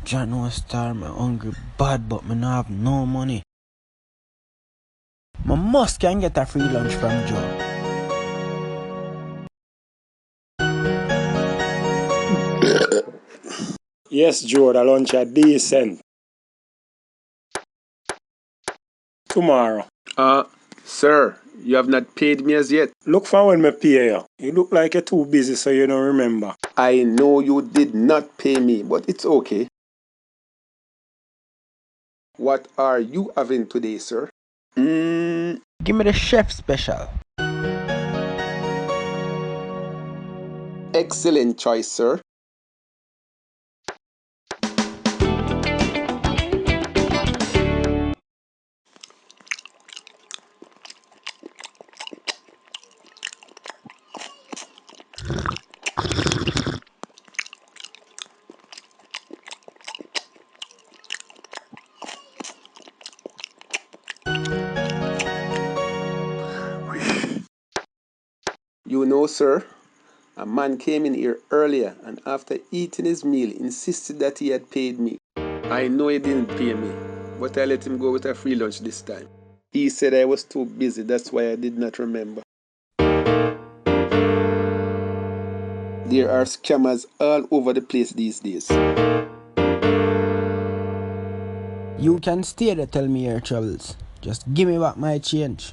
Jah know star, me hungry bad but me no have no money. Me must can get a free lunch from Joe. Yes, Joe, the lunch are decent. Tomorrow. Sir, you have not paid me as yet. Look for when me pay you. You look like you're too busy so you don't remember. I know you did not pay me, but it's okay. What are you having today, sir? Give me the chef special. Excellent choice, sir. You know, sir, a man came in here earlier and after eating his meal insisted that he had paid me. I know he didn't pay me, but I let him go with a free lunch this time. He said I was too busy, that's why I did not remember. There are scammers all over the place these days. You can stay there, tell me your troubles. Just give me back my change.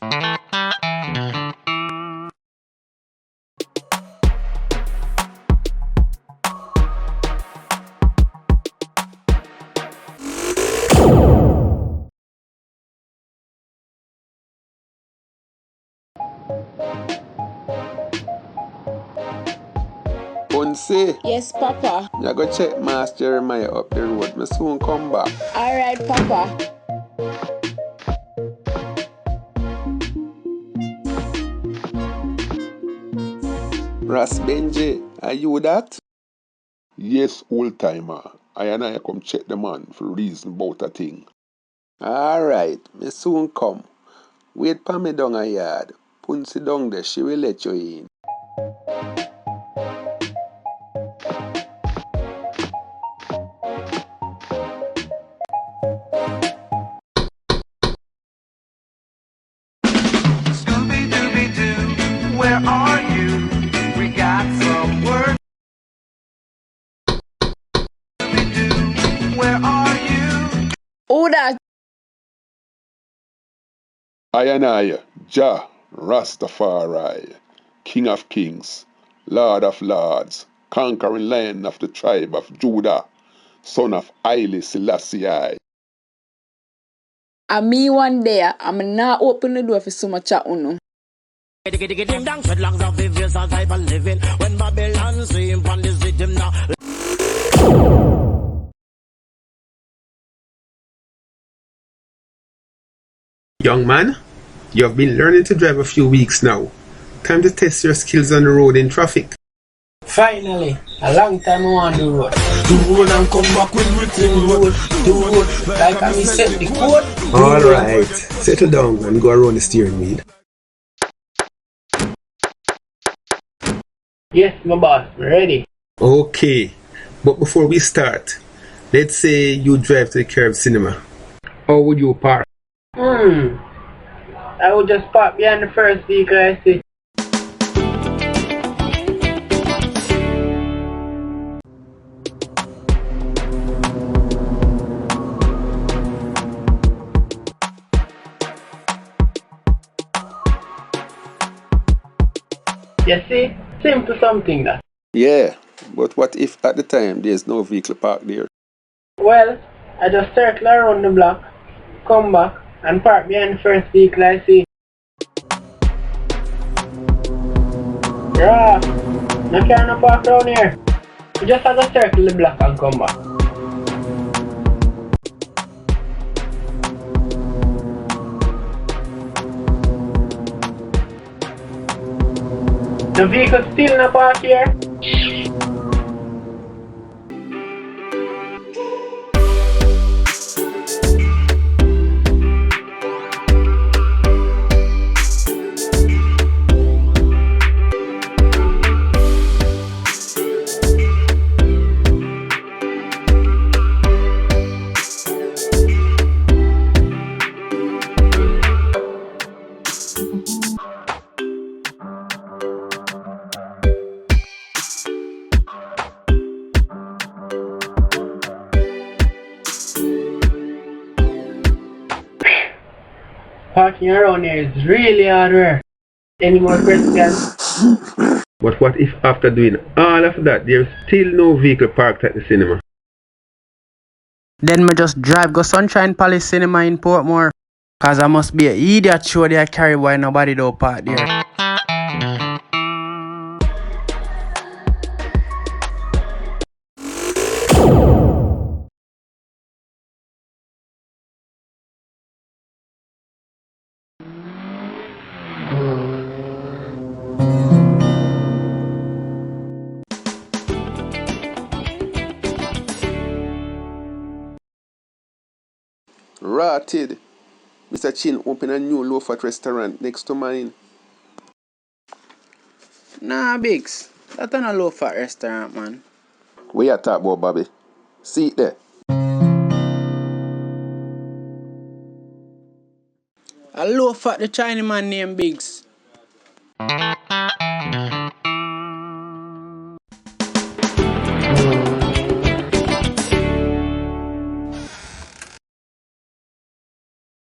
Unse, Yes, Papa. you go check Master Jeremiah up the road. Me soon come back. Alright, Papa. Ras Benji, are you that? Yes, old timer. I come check the man for reason about a thing. Alright, me soon come. Wait pa me down a yard. Punsi down there, she will let you in. Scooby-Dooby-Doo, where are you? We got some work. Scooby-Doo, where are you? Who that? I, Jah, Rastafari, King of Kings, Lord of Lords, conquering lion of the tribe of Judah, son of Haile Selassie. And me one day, I'm not open the door for so much chat uno. Young man, you have been learning to drive a few weeks now. Time to test your skills on the road in traffic. Finally, a long time I want to do road. Do road and come back with written road. Do road like I set the code. Alright, settle down and go around the steering wheel. Yes, my boss, ready. Okay, but before we start, let's say you drive to the Curve Cinema. How would you park? I would just park behind the first vehicle I see. You see? Simple something that. Yeah, but what if at the time there's no vehicle parked there? Well, I just circle around the block, come back, and park behind the first vehicle I see. Bruh, no care no park around here. We just have to circle the block and come back. The vehicle still not park here. Parking around here is really hard work. Any more questions? But what if after doing all of that, there's still no vehicle parked at the cinema? Then me just drive go Sunshine Palace Cinema in Portmore. Cause I must be an idiot show they carry why nobody don't park there. Rotted. Mr. Chin opened a new low-fat restaurant next to mine. Nah, Biggs. That's not a low-fat restaurant, man. Where you talk about, Bobby? See it there. A low-fat the Chinese man named Biggs.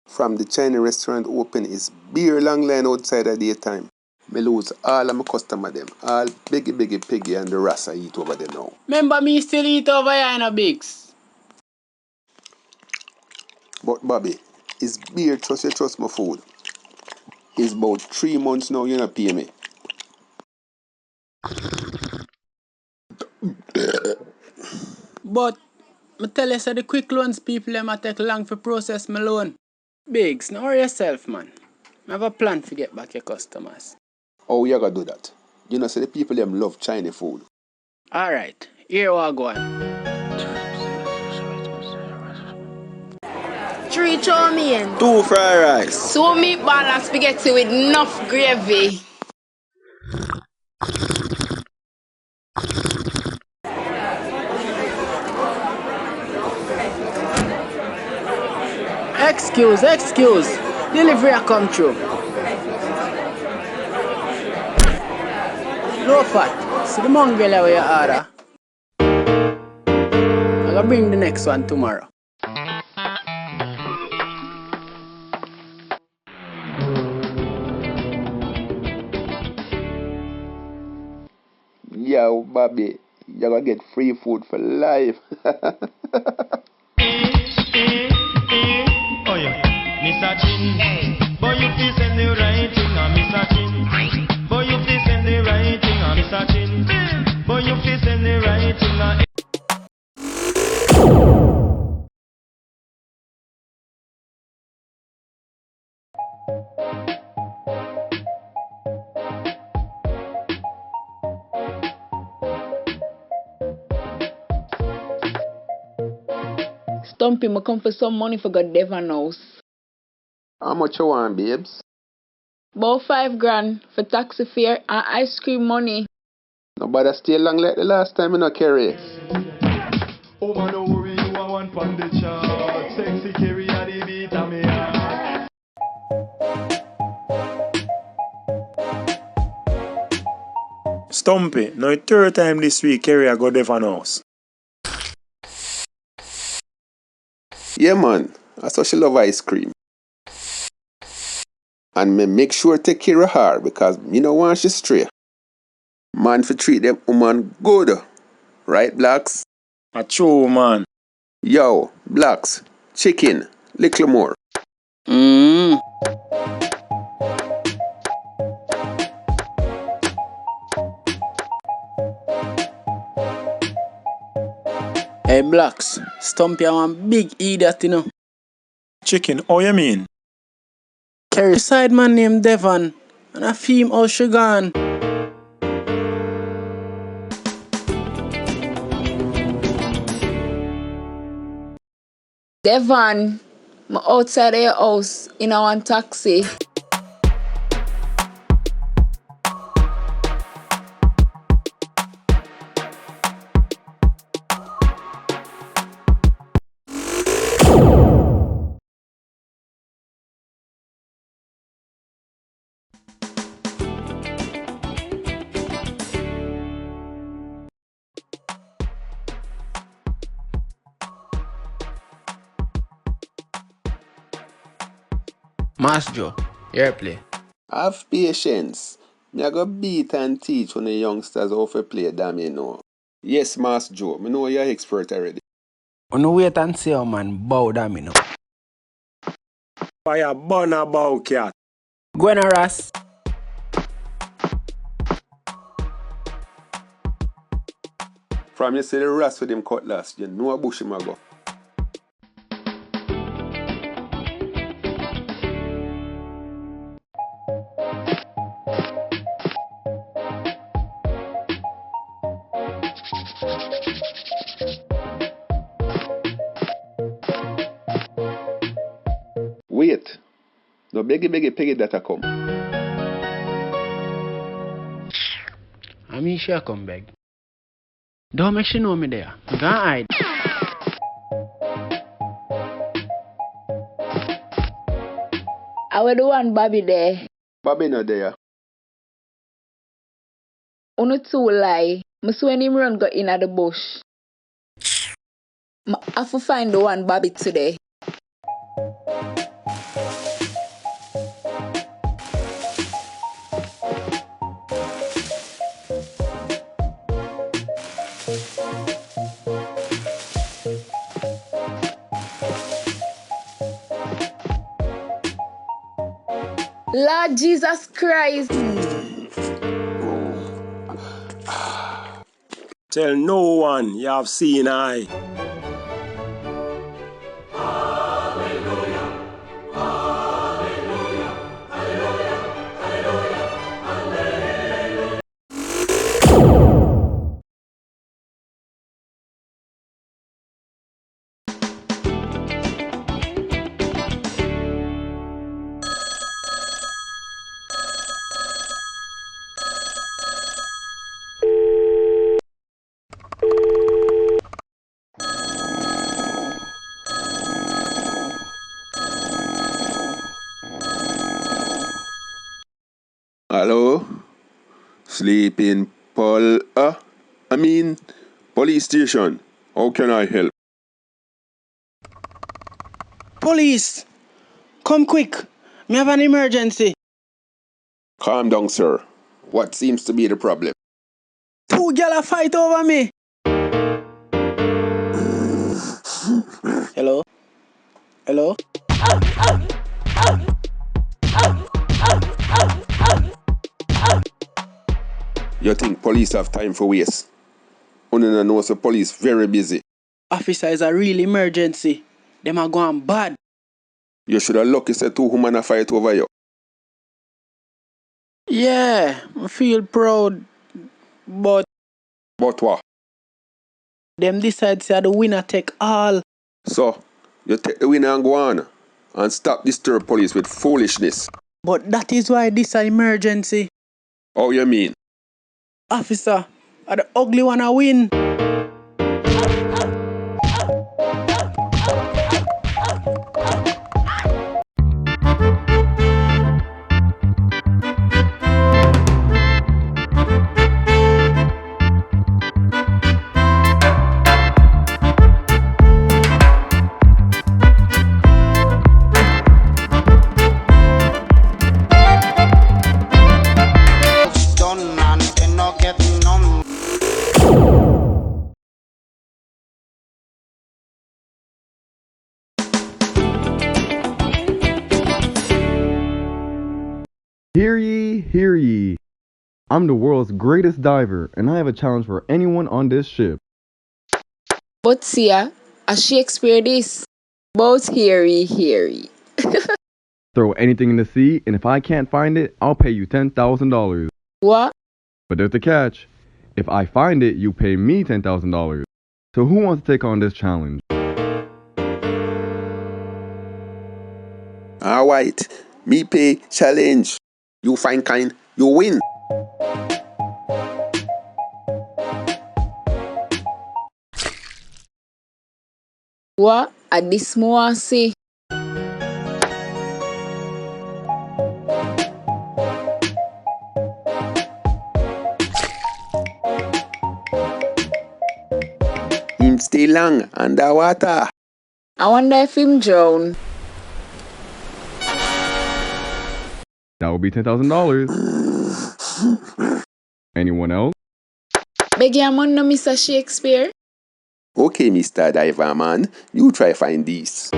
From the Chinese restaurant open is beer long line outside at daytime. Me lose all of my customer them. All biggie piggy and the rasta eat over there now. Remember me still eat over here in a Biggs. But Bobby, it's beer trust you trust my food. It's about 3 months now you not pay me. But me tell you, so the quick loans people them a take long for process my loan. Biggs, now worry yourself, man. I have a plan to get back your customers. How you gonna do that? You know, say the people them love Chinese food. Alright, here we go on. 3 chow mein, 2 fried rice. 2 meatball and spaghetti with enough gravy. Excuse. Delivery a come through. Low fat. See the mongrel where you order. I'm gonna bring the next one tomorrow. Yo, Bobby, you're gonna get free food for life. Oh yeah, Mr. Chin, boy you feel send the right thing, Mr. Chin. Boy you feel send the right thing, Mr. Chin. Boy you feel send the right thing. Stompy, me come for some money for God Devon house. How much you want, babes? About 5 grand for taxi fare and ice cream money. Nobody stay long like the last time in a carry. Oh man, don't worry, you are one from the chart. Sexy carry at the beat of me heart. Stompy, now the 3rd time this week Kerry I go Devon house. Yeah, man. That's how she love ice cream. And me make sure take care of her because me no want she stray. Man for treat them woman good. Right, Blacks? A true man. Yo, Blacks, chicken, little more. Hey Blacks, Stompy a one big idiot, you know. Chicken, how you mean? Carry side man named Devon, and a feme how she gone. Devon, I'm outside of your house in a one taxi. Master Joe, your play. Have patience. Me I go beat and teach on the youngsters how to play damn you know. Yes, Master Joe, me know you're expert already. No wait and see how man bow down, you know. Fire burn a bow cat. Go on, Ras. From you see the rest with them cutlass, you know a bush him a go. Wait. No beggy piggy that a come. I mean she a come back. Don't make she know me there. Go hide. I will the one Bobby there. Bobby no there. Uno two lie. Me see when him run go in at the bush. I have to find the one Bobby today. Lord Jesus Christ. Tell no one you have seen I. Hello? Sleeping police station. How can I help? Police! Come quick. Me have an emergency. Calm down, sir. What seems to be the problem? Two gyal a fight over me. Hello? Hello? You think police have time for waste? Only know the police very busy. Officer, is a real emergency. Them are going bad. You should have lucky said two women a fight over you. Yeah, I feel proud. But But what? them decide say the winner take all. So, you take the winner and go on and stop disturb police with foolishness. But that is why this is an emergency. How you mean? Officer, are the ugly one a win. Hear ye, hear ye. I'm the world's greatest diver, and I have a challenge for anyone on this ship. But see, a Shakespeare this. Both hairy. Throw anything in the sea, and if I can't find it, I'll pay you $10,000. What? But there's a catch. If I find it, you pay me $10,000. So who wants to take on this challenge? Alright, me pay challenge. You find kind, you win. What? At this more say. Him stay long underwater. I wonder if him drown. That would be $10,000. Anyone else? Beg your man no Mr. Shakespeare. Okay, Mr. Diver Man, you try find this.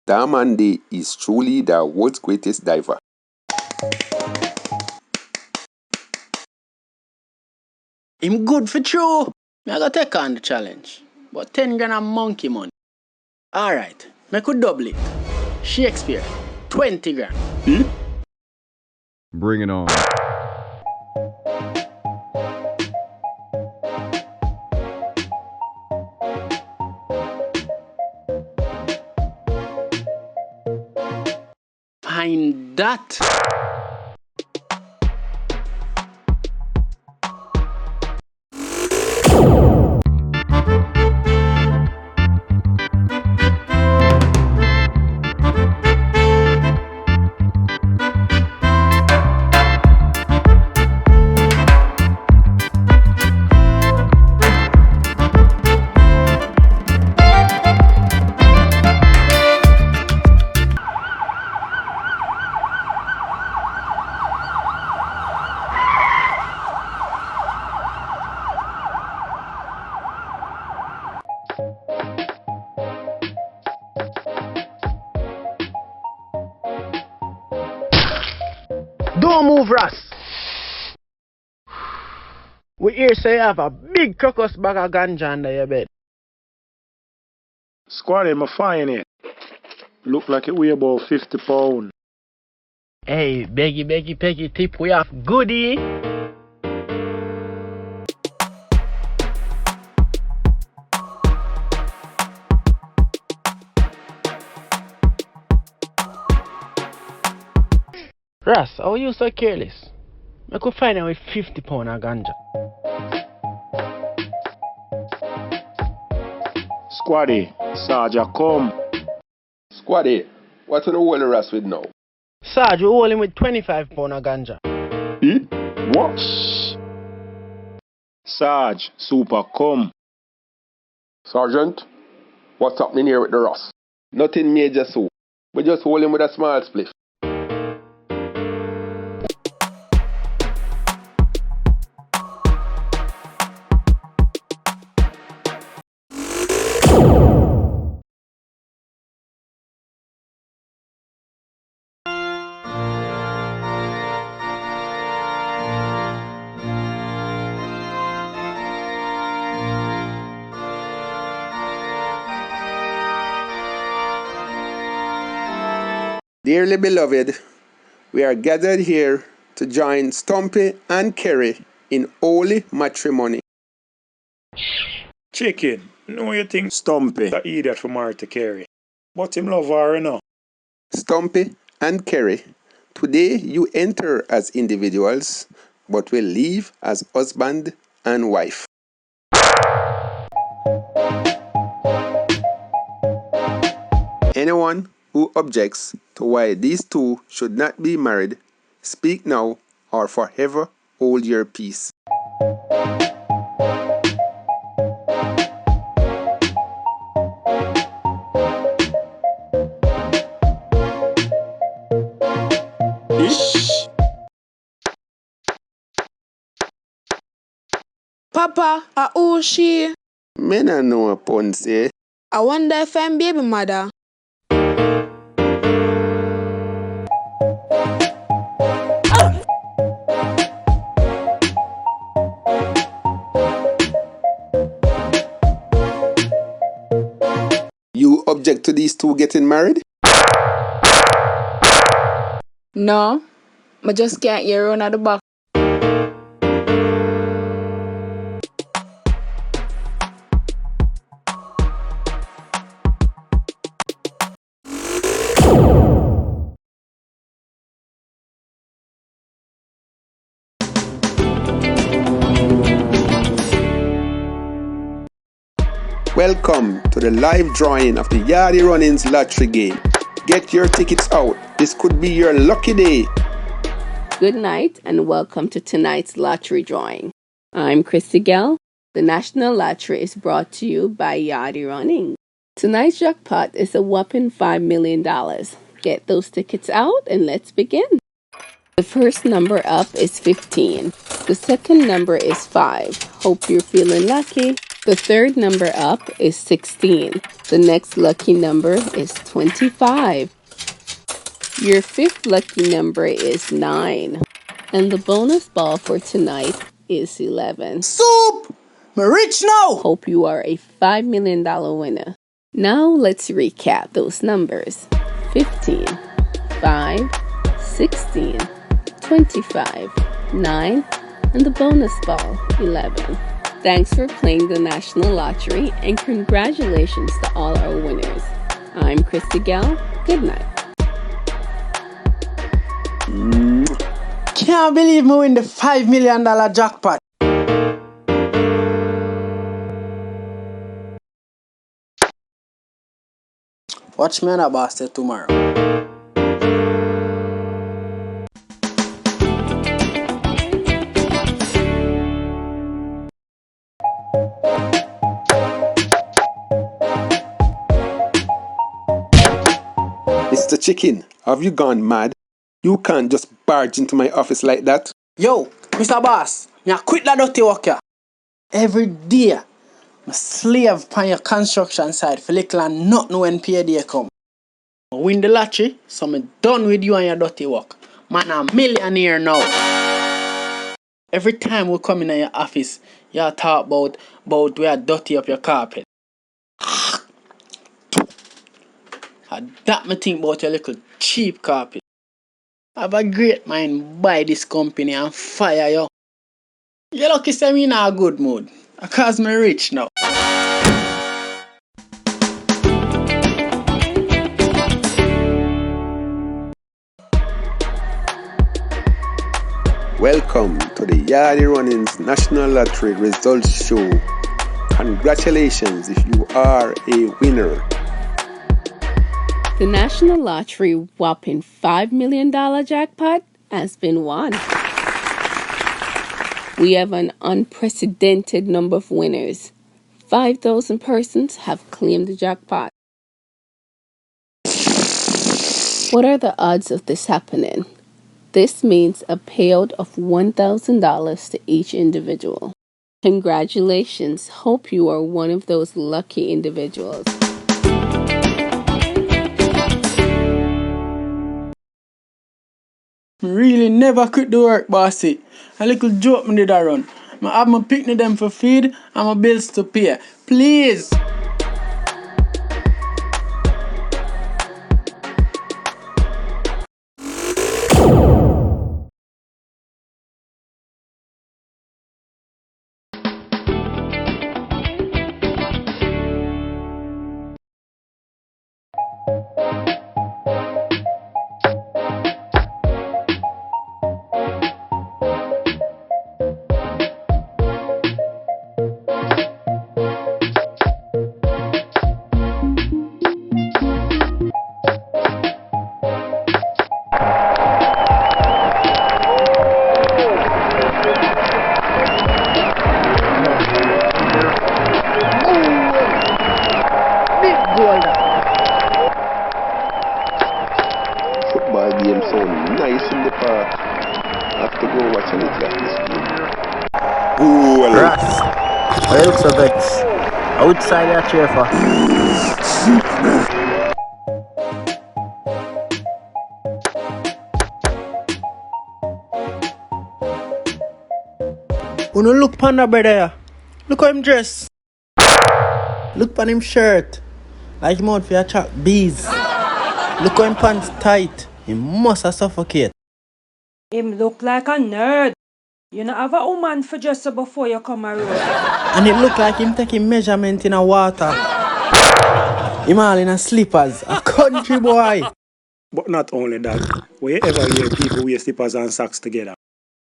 That man there is truly the world's greatest diver. Him good for true. Me I go take on the challenge. But 10 grand a monkey money. Alright, me could double it. Shakespeare, 20 grand. Bring it on. Find that. Don't move, Ras. We hear say you have a big crocus bag of ganja under your bed. Squad, I'm fine it. Look like it weigh about 50 pounds. Hey, beggy, peggy, tip, we have goodie. Ras, how are you so careless? I could find out with 50 pounds of ganja. Squaddy, Sergeant, come. Squaddy, what's the whole rest with now? Sarge, you hold him with 25 pounds of ganja. What? Sarge, Super, come. Sergeant, what's happening here with the Ross? Nothing major so. We just hold him with a small spliff. Dearly beloved, we are gathered here to join Stompy and Kerry in holy matrimony. Chicken, know you think Stompy the idiot for Martha Carey. But him love her, you know. Stompy and Kerry, today you enter as individuals, but will leave as husband and wife. Anyone who objects to why these two should not be married, speak now or forever hold your peace. Papa, who she? Me no know upon say. I wonder if I'm baby mother. object to these two getting married? No, I just can't hear run at the back. Welcome to the live drawing of the Yardie Runnings lottery game. Get your tickets out. This could be your lucky day. Good night and welcome to tonight's lottery drawing. I'm Christy Gell. The National Lottery is brought to you by Yardie Running. Tonight's jackpot is a whopping $5 million. Get those tickets out and let's begin. The first number up is 15. The second number is 5. Hope you're feeling lucky. The third number up is 16. The next lucky number is 25. Your fifth lucky number is 9. And the bonus ball for tonight is 11. Soup! Me rich now! Hope you are a $5 million winner. Now let's recap those numbers. 15, 5, 16, 25, 9, and the bonus ball, 11. Thanks for playing the National Lottery and congratulations to all our winners. I'm Christy Gell. Good night. Can't believe me win the $5 million jackpot. Watch me on a basket tomorrow. Mr. Chicken, have you gone mad? You can't just barge into my office like that. Yo, Mr. Boss, me a quit that dirty work here. Every day, I slave on your construction site for little and nothing when payday come. I win the lottery, so I'm done with you and your dirty work. Man, I'm a millionaire now. Every time we come in your office, you talk about where dirty up your carpet. And that me think about your little cheap carpet. I have a great mind buy this company and fire you. You're lucky say me in a good mood. Because me rich now. Welcome to the Yardie Runnings National Lottery Results Show. Congratulations if you are a winner. The National Lottery whopping $5 million jackpot has been won. We have an unprecedented number of winners. 5,000 persons have claimed the jackpot. What are the odds of this happening? This means a payout of $1,000 to each individual. Congratulations. Hope you are one of those lucky individuals. Really never quit the work, bossy. A little joke me did I run. I have my picnic them for feed and my bills to pay. Please. Football game sound nice in the park. I have to go watch a little of this game. Goal! Ross, why you look so vexed? Outside your chair for. Uno look pan the brother. Look how him dress. Look pan him shirt. Like him out for attract bees. Look how him pants tight. He must have suffocate. Him look like a nerd. You know have a woman for dress up before you come around. And it look like him taking measurement in a water. Him all in a slippers. A country boy. But not only that, will you ever hear people wear slippers and socks together?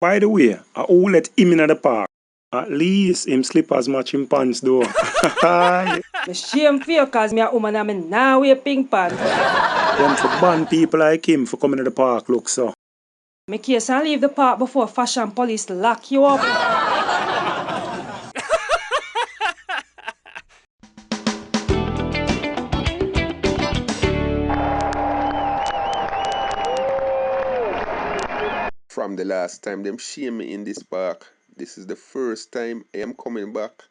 By the way, I who let him in the park. At least him slippers match him pants though. Me shame for you cause me a woman and me now wear pink pants. Them to ban people like him for coming to the park, look so. Me case and leave the park before fashion police lock you up. From the last time them shame me in this park, this is the first time I am coming back.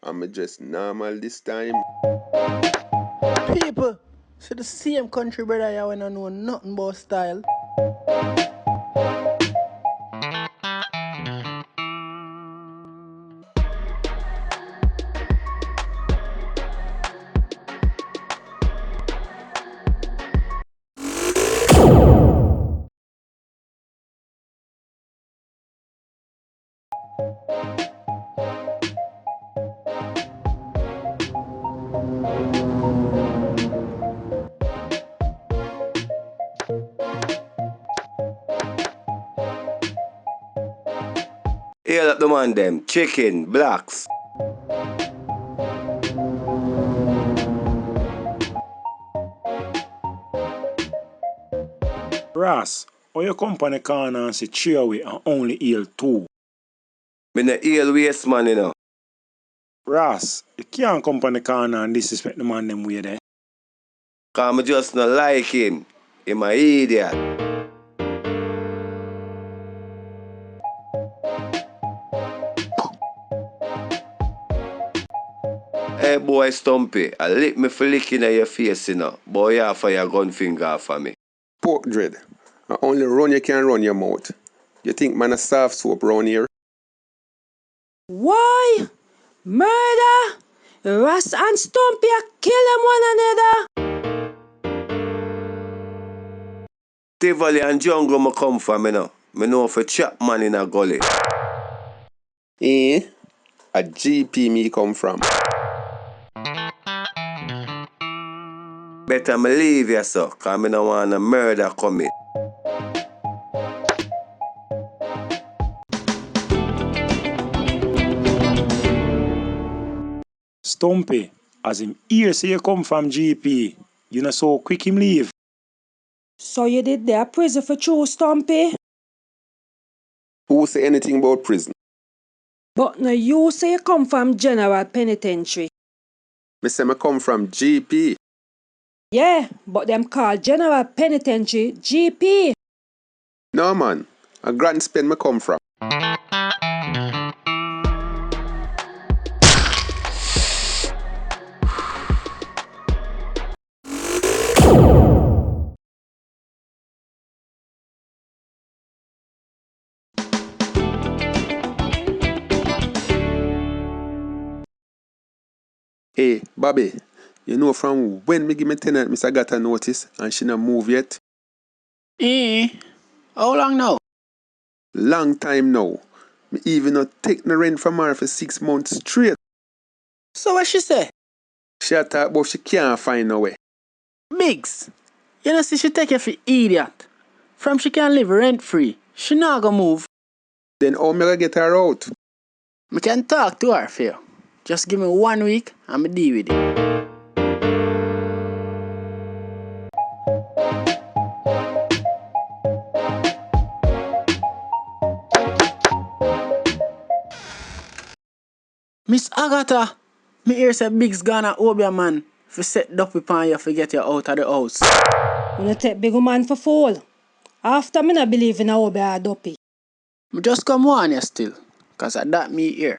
I'm just normal this time. People, see the same country brother here when I know nothing about style. Hail up the man them, chicken, blacks. Ross, or you come on the corner and say cheer away and only hail two. Me no hail waste man, you know. Ross, you can't come on the corner and disrespect the man them way there. Cause me just not like him. Him a idiot. Hey boy Stompy, I lick me for licking at your face, you know. Boy, you for your gun finger for me. Pork dread. I only run you can run your mouth. You think man a soft soap round here? Why? Murder? Ross and Stompy a kill them one another. Tivoli and jungle me come from, you know. Me know for chop man in a gully. Eh? A GP me come from. Better me leave you, so, cause me no want a murder commit. Stompy, as him here say you come from GP, you know so quick him leave. So you did their prison for true Stompy? Who say anything about prison? But no you say you come from General Penitentiary. Me say me come from GP. Yeah, but them call General Penitentiary GP. No man, a Grand Spend me come from. Hey, Bobby, you know from when me give me tenant, Miss got a notice and she not move yet? How long now? Long time now. Me even not take the rent from her for 6 months straight. So what she say? She a talk about she can't find no way. Biggs, you know see she take you for idiot. From she can live rent free. She not gonna move. Then how me gonna get her out? Me can talk to her for you. Just give me 1 week and me deal with it. Miss Agatha, me hear say Biggs gonna Obia man for set up upon you for get you out of the house. You no take big man for fool. After me not believe in a Obia dopey. Me just come warn you still, cause of that me here.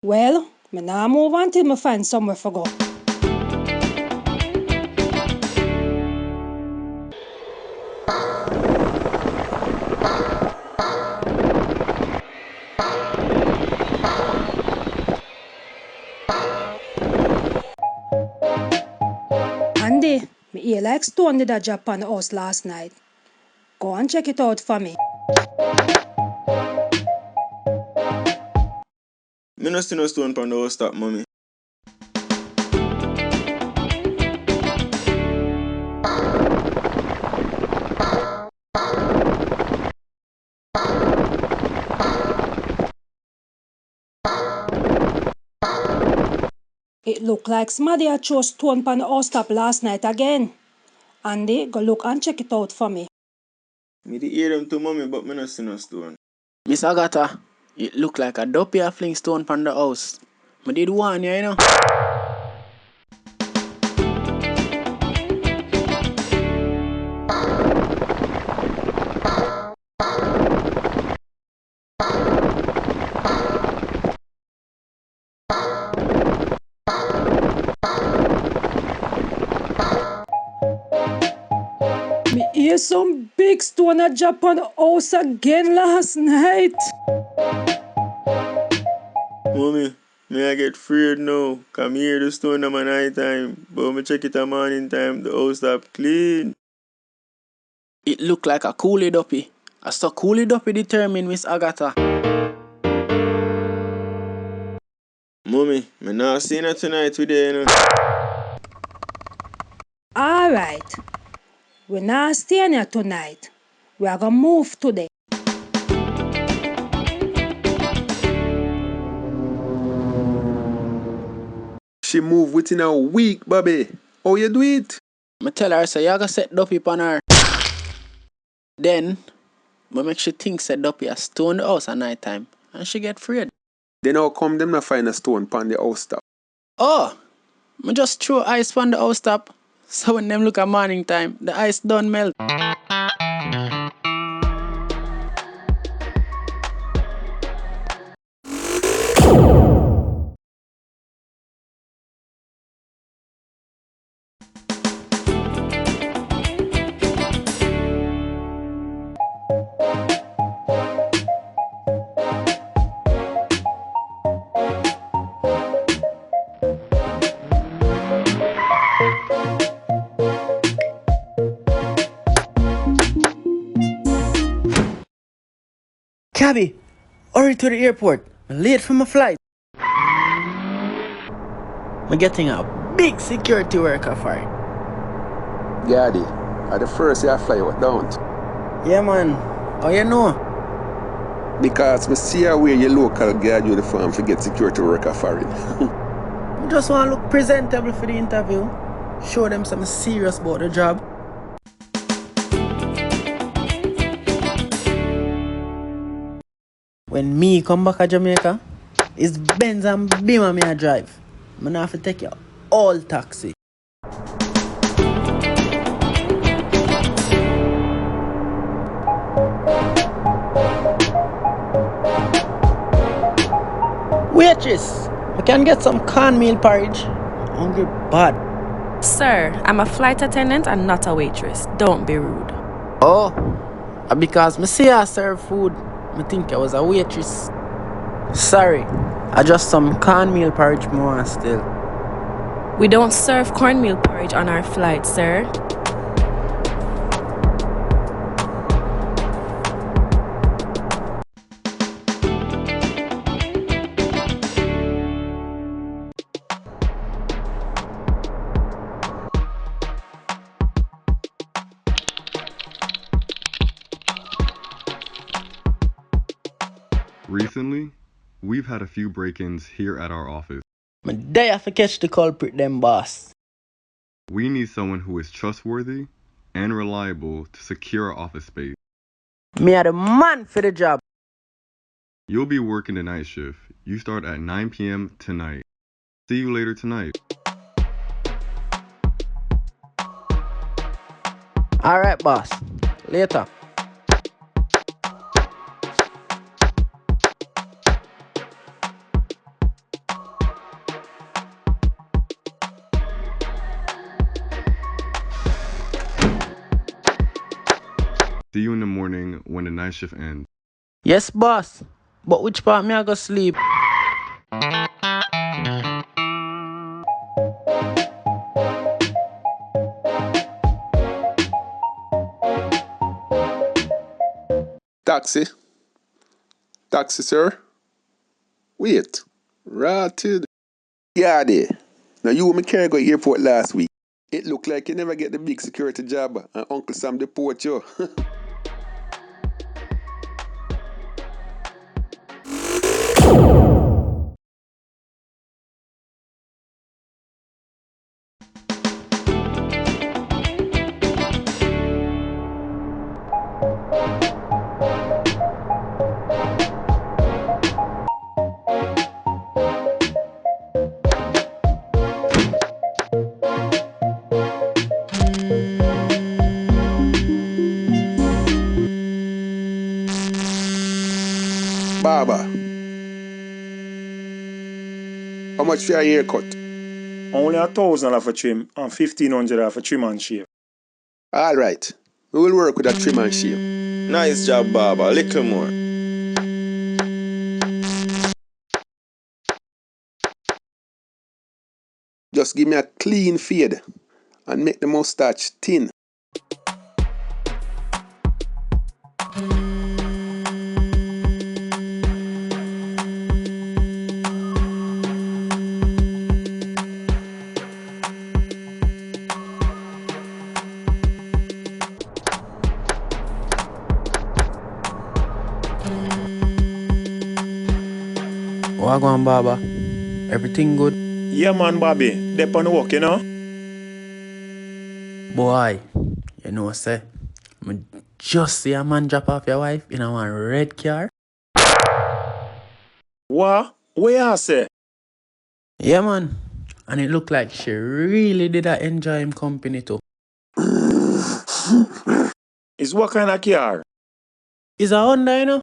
Well, me nah move until me find somewhere for go. appear like stone did a drop on the house last night. Go and check it out for me. Me no see no stone on the house top, mommy. It look like somebody had thrown stone on the house top last night again. Andy, go look and check it out for me. Me dey hear them to mommy, but me no see no stone. Miss Agatha, it look like a dopey a fling stone from the house. Me did warn you, you know. Me hear some big stone a drop on the house again last night. Mommy, me I get afraid now. Come here the stone at my night time. But me check it at morning time, the house stop clean. It look like a coolie dopey. A so coolie dopey determined Miss Agatha. Mommy, me not seeing her tonight with you, you know. Alright, we're not staying here tonight. We are gonna move today. She moved within a week, Bobby. How you do it? Me tell her, so you gotta set dopey on her. Then, me make she think set dopey a stone the house at night time. And she get afraid. Then how come them not find a stone on the house top? Oh, me just throw ice on the house top. So when them look at morning time, the ice don't melt. Cabby, hurry to the airport. I'm late for my flight. I'm getting a big security worker for it. Yardie, at the first you fly out, don't? Yeah, man. How you know? Because me see how wear your local guard uniform to get security worker for it. I just want to look presentable for the interview. Show them something serious about the job. When me come back to Jamaica, it's Benz and Beamer me I drive. I'm gonna have to take you all taxi. Waitress, I can get some cornmeal porridge. Hungry bad. Sir, I'm a flight attendant and not a waitress. Don't be rude. Oh, because me see her serve food, me think I was a waitress. Sorry, I just some cornmeal porridge more still. We don't serve cornmeal porridge on our flight, sir. Recently, we've had a few break-ins here at our office. Me dey have to catch the culprit them, boss. We need someone who is trustworthy and reliable to secure our office space. Me are the man for the job. You'll be working the night shift. You start at 9 p.m. tonight. See you later tonight. Alright, boss. Later. See you in the morning when the night shift ends. Yes, boss. But which part me I go sleep? Taxi. Taxi, sir. Wait. Rotted. Yardie. Now you and me carry go airport last week. It looked like you never get the big security job and Uncle Sam deport you. Barber. How much for your haircut? Only 1,000 for trim and 1,500 for trim and shave. Alright. We will work with that trim and shave. Nice job, Baba. A little more. Just give me a clean fade and make the mustache thin. Wagwan Baba, everything good? Yeah, man, Bobby. They on the work, you know? Boy, you know say, I just see a man drop off your wife in a one red car. What? Where I say? Yeah, man. And it looked like she really did enjoy him company too. Is what kind of car? Is a Honda, you know?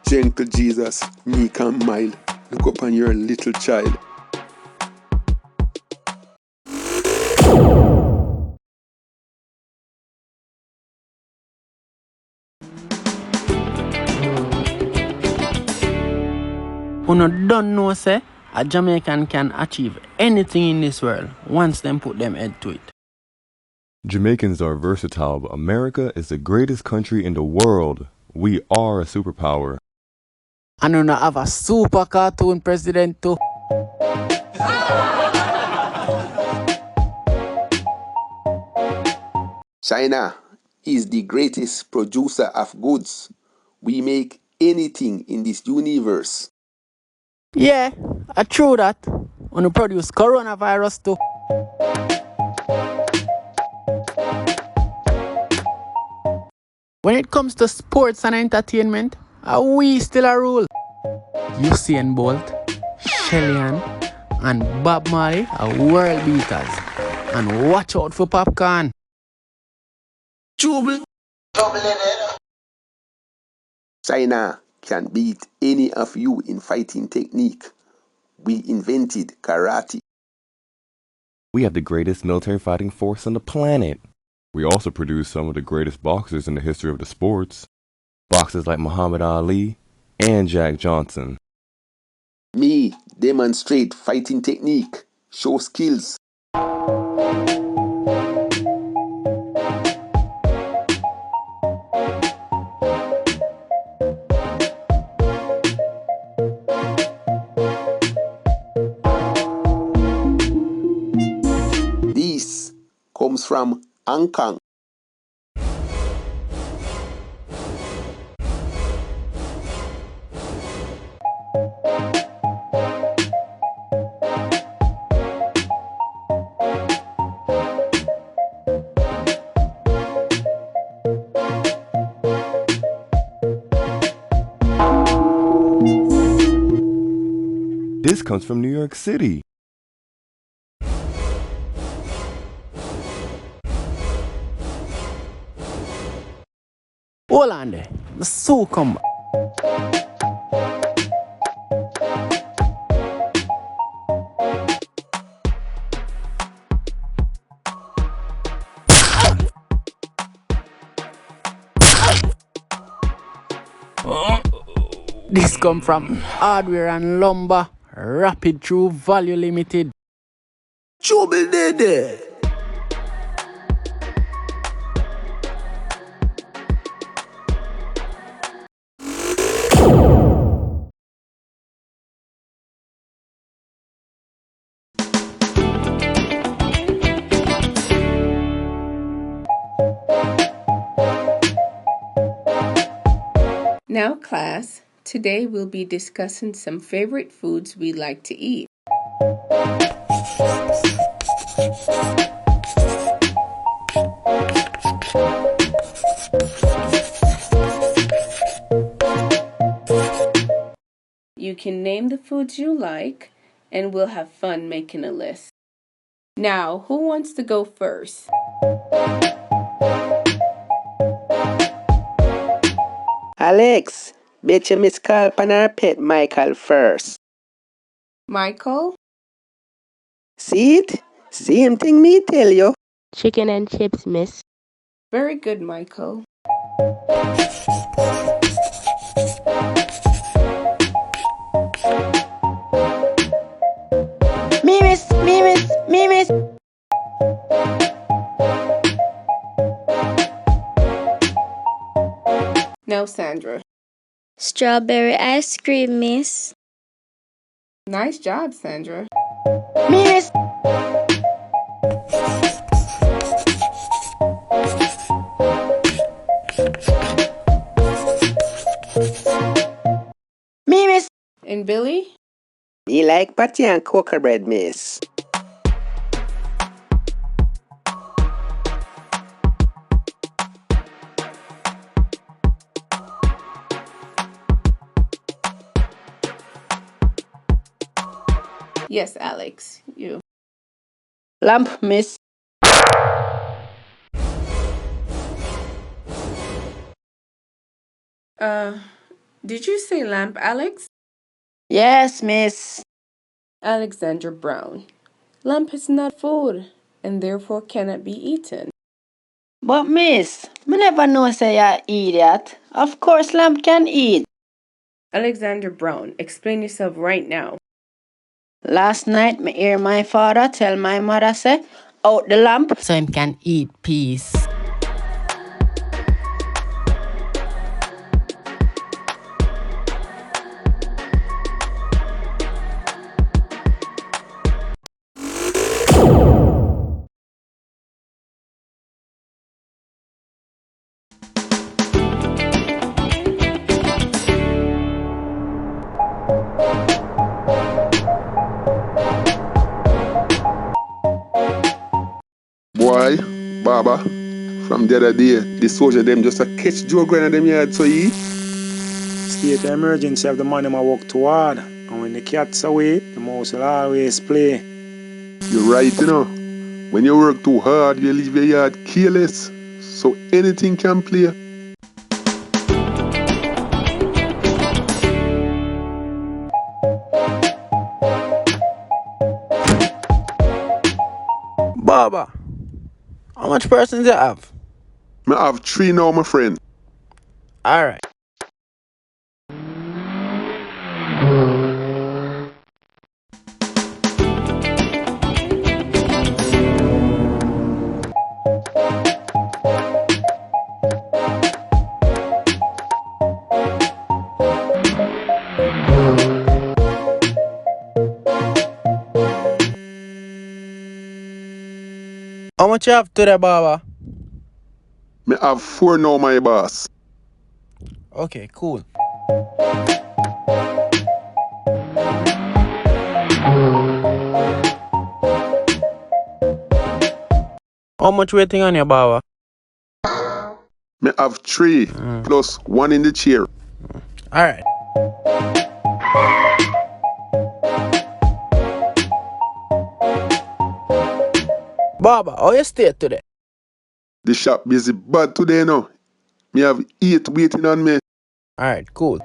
Gentle Jesus, meek and mild, look upon your little child. Uno don't know say, a Jamaican can achieve anything in this world once them put them head to it. Jamaicans are versatile, but America is the greatest country in the world. We are a superpower. And uno have a super cartoon president too. China is the greatest producer of goods. We make anything in this universe. Yeah, I true that. Uno produce coronavirus too. When it comes to sports and entertainment, we still a rule. Usain Bolt, Shellyan, and Bob Marley are world beaters. And watch out for popcorn. China can beat any of you in fighting technique. We invented karate. We have the greatest military fighting force on the planet. We also produce some of the greatest boxers in the history of the sports. Boxers like Muhammad Ali and Jack Johnson. Me demonstrate fighting technique, show skills. This comes from Hong Kong. This comes from New York City. Hold on there. The so come back. This come from Hardware and Lumber, Rapid True Value Limited. Trouble there. Now, class, today we'll be discussing some favorite foods we like to eat. You can name the foods you like, and we'll have fun making a list. Now, who wants to go first? Alex, bet you miss call pan our pet Michael first. Michael? See it? Same thing me tell you. Chicken and chips, miss. Very good, Michael. Me miss. Now, Sandra. Strawberry ice cream, miss. Nice job, Sandra. Me miss. Me miss. And Billy? Me like patty and cocoa bread, miss. Yes, Alex, you. Lamp, miss. Did you say lamp, Alex? Yes, miss. Alexander Brown. Lamp is not food, and therefore cannot be eaten. But miss, me never know say you idiot. Of course lamp can eat. Alexander Brown, explain yourself right now. Last night me hear my father tell my mother say, out the lamp so him can eat peace. Boy, Baba, from the other day, the soldier them just a catch Joe Grant them yard so he. State of emergency of the man them a work too hard. And when the cat's away, the mouse will always play. You're right, you know. When you work too hard, you leave your yard careless. So anything can play. Baba, how much persons you have? I have 3 now, my friend. Alright. How much you have today, Baba? Me have 4 now, my boss. Okay, cool. How much waiting on you, Baba? Me have 3 plus 1 in the chair. Alright. Baba, how you stay today? The shop busy bad today now. Me have 8 waiting on me. Alright, cool.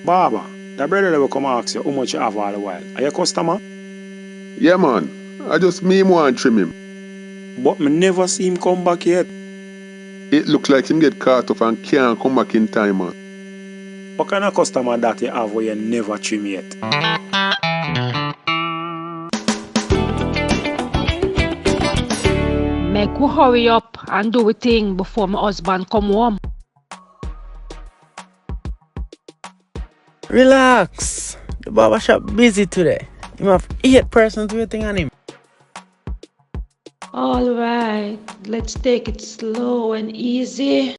Baba, the brother that will come ask you how much you have all the while. Are you a customer? Yeah, man. I just me want trim him. But me never see him come back yet. It look like him get caught off and can't come back in time, man. What kind of customer that you have where you never trim yet? Make we hurry up and do a thing before my husband come home. Relax. The barber shop busy today. You have 8 persons waiting on him. Alright, let's take it slow and easy.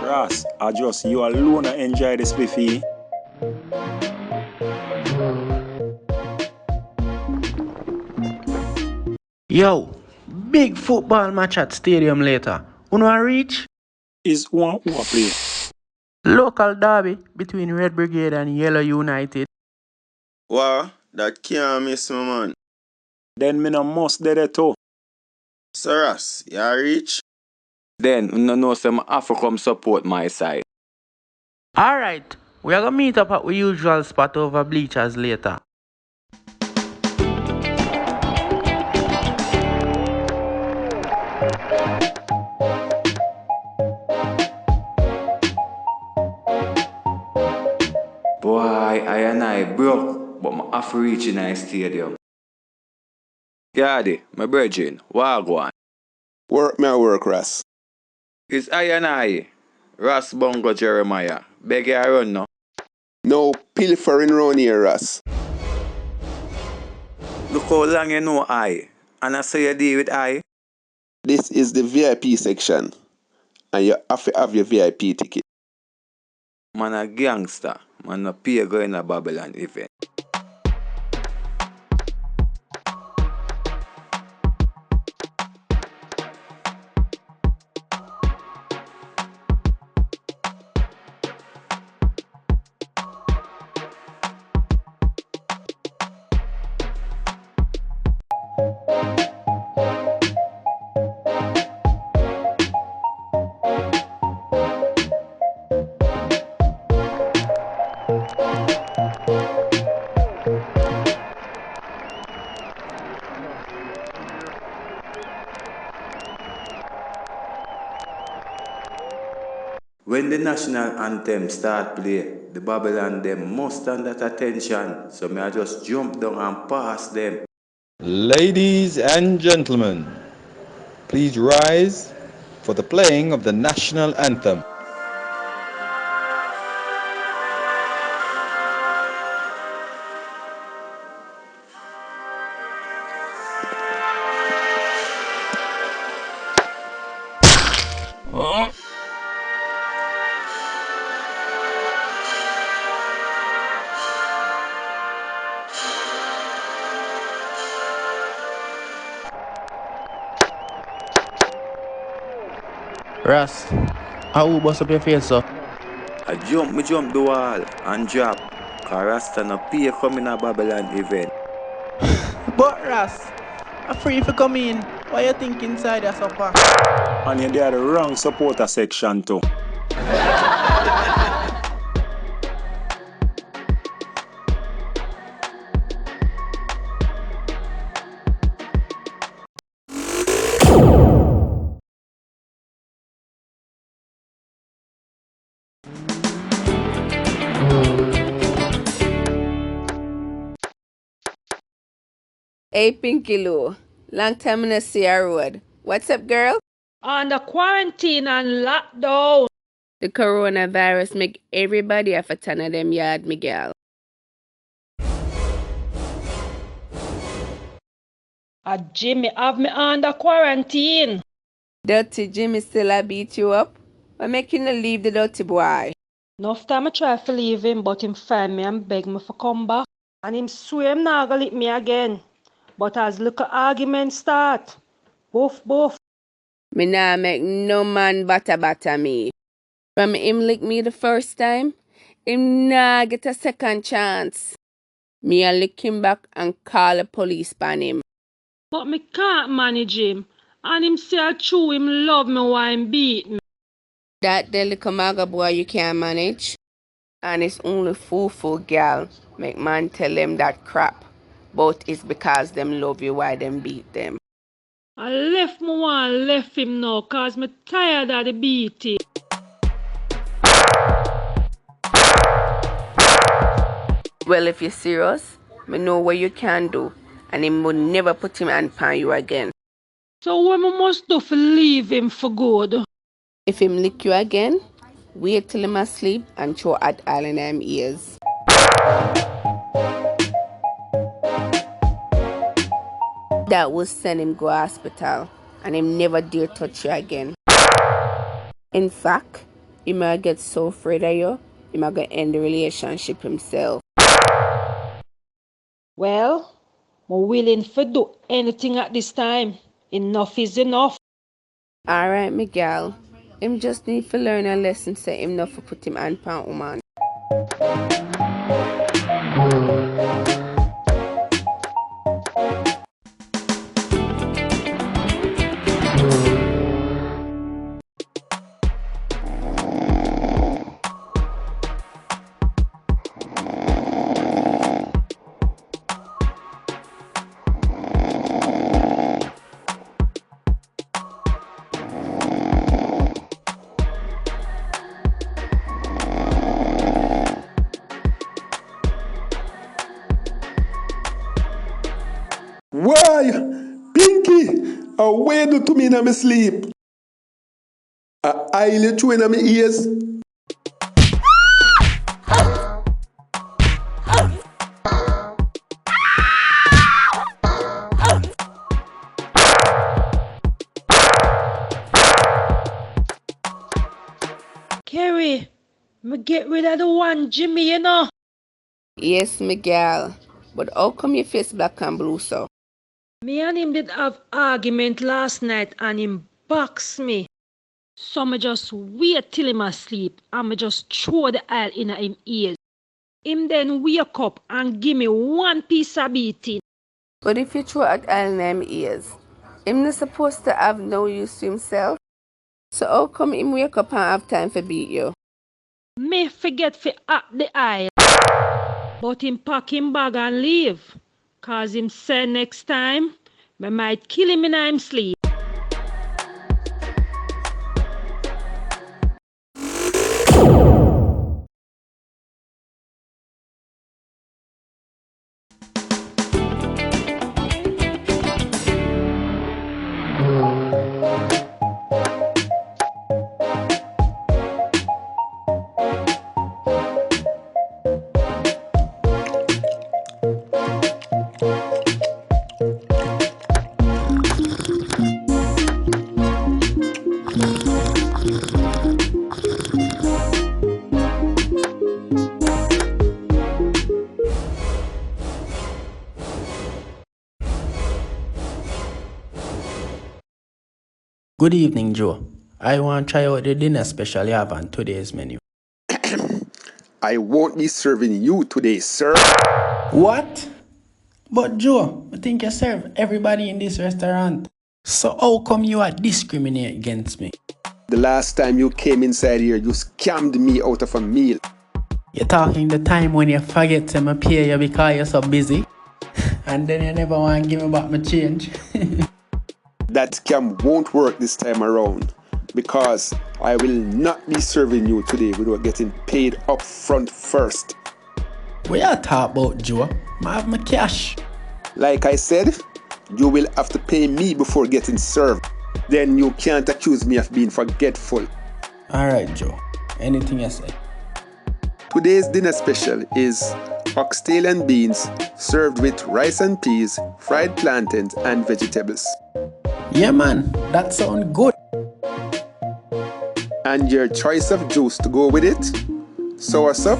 Ross, I just you alone enjoy the spliffy. Yo, big football match at stadium later. Wanna reach? Is one who play? Local derby between Red Brigade and Yellow United. Wow, that can't miss me, man. Then me no must dead it too. Sir Ross, you reach? Then, you know some have to come support my side. Alright, we are gonna meet up at our usual spot over bleachers later. Boy, I broke, but I have to reach in a stadium. Yardie, my brethren, wagwan. Work me a work, Ross. It's I, Ross Bongo Jeremiah. Beg you run no. No pilfering round here, Ross. Look how long you know I. And I say you deal with I. This is the VIP section. And you have to have your VIP ticket. Man a gangster. Man a pay going to Babylon event. When the national anthem start play, the Babylon them must stand at attention. So me I just jump down and pass them. Ladies and gentlemen, please rise for the playing of the national anthem. Ross, how you bust up your face up? I jump the wall and drop. Cause Rasta no pay coming a Babylon event. But Ross, I'm free for come in. What you think inside your supper? And you're there the wrong supporter section too. Hey, Pinky Lou. Long time in a see her road. What's up, girl? Under quarantine and lockdown. The coronavirus make everybody have a ton of them yard, Miguel. Jimmy have me under quarantine. Dirty Jimmy still a beat you up? What make you not leave the dirty boy? Enough time I try to leave him, but him find me and beg me for come back. And him swear him not gonna lick me again. But as little argument start, boof. Me nah make no man bata me. From him lick me the first time, him nah get a second chance. Me a lick him back and call the police on him. But me can't manage him. And him say true him love me while him beat me. That the little maga boy you can't manage. And it's only fool gal make man tell them that crap. But it's because them love you while them beat them. I left me one left him now cause me tired of the beating. Well, if you're serious, me know what you can do. And him would never put him hand pan you again. So what me must do for leave him for good? If him lick you again, wait till him asleep and throw at all in them ears. That will send him go hospital and him never dare touch you again. In fact, he might get so afraid of you, he might gonna end the relationship himself. Well, I'm willing to do anything at this time. Enough is enough. Alright, Miguel. Him just need to learn a lesson say him not to put him hand pan woman. Why? Pinky! Away do to me in my sleep. A highly chew in my ears. Kerry, me get rid of the one Jimmy, you know. Yes, Miguel. But how come your face black and blue so? Me and him did have argument last night and him box me. So me just wait till him asleep and me just throw the oil in him ears. Him then wake up and give me one piece of beating. But if you throw at all in them ears, him not supposed to have no use to himself? So how come him wake up and have time for beat you? Me forget fi act the oil. But him pack him bag and leave. Cause him say next time, me might kill him in him sleep. Good evening, Joe. I want to try out the dinner special you have on today's menu. I won't be serving you today, sir. What? But Joe, I think you serve everybody in this restaurant. So how come you are discriminating against me? The last time you came inside here, you scammed me out of a meal. You're talking the time when you forget to pay you because you're so busy. And then you never want to give me back my change. That scam won't work this time around because I will not be serving you today without getting paid up front first. What you talk about, Joe? I have my cash. Like I said, you will have to pay me before getting served. Then you can't accuse me of being forgetful. Alright, Joe. Anything you say. Today's dinner special is oxtail and beans served with rice and peas, fried plantains and vegetables. Yeah man, that sounds good. And your choice of juice to go with it: soursop,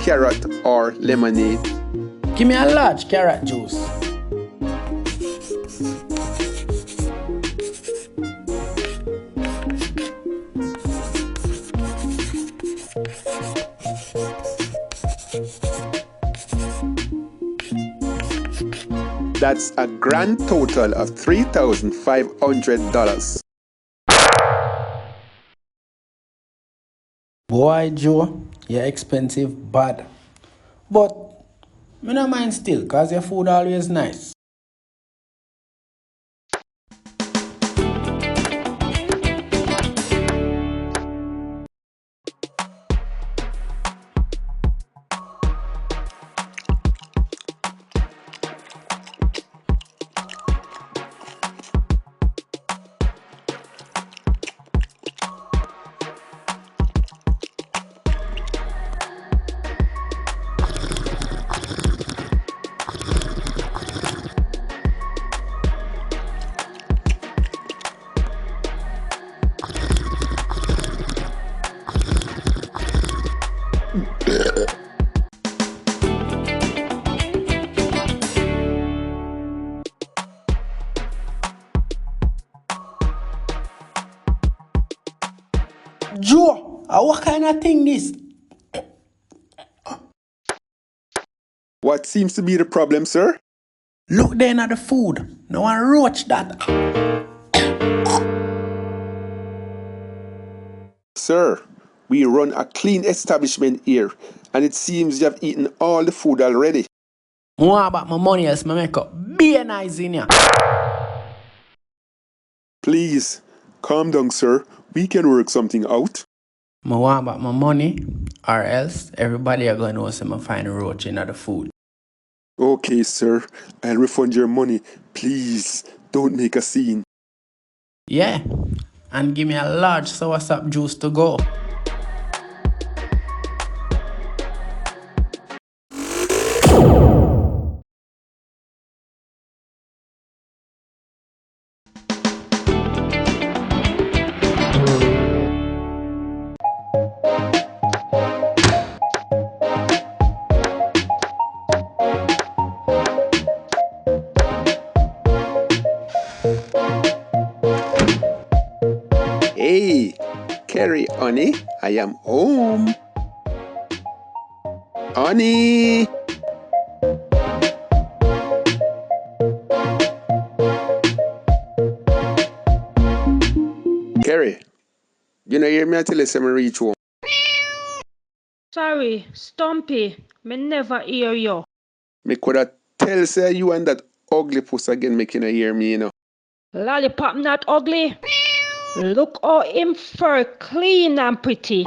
carrot or lemonade. Give me a large carrot juice. That's a grand total of $3,500. Boy, Joe, you're expensive bad. But me no mind still, cause your food always nice. Joe, what kind of thing this? What seems to be the problem, sir? Look then at the food. No one roach that. Sir, we run a clean establishment here, and it seems you have eaten all the food already. More about my money else, my makeup. Be nice in here. Please, calm down, sir. We can work something out. I want about my money, or else everybody are gonna know some I find roach in the food. Okay, sir. I'll refund your money. Please, don't make a scene. Yeah, and give me a large soursop juice to go. Hey, Carrie, honey, I am home. Honey! Carrie, you know, hear me until I say me reach home. Sorry, Stompy, me never hear you. Me coulda tell say you and that ugly puss again making a hear me, you know. Lollipop not ugly. Look how him fur clean and pretty.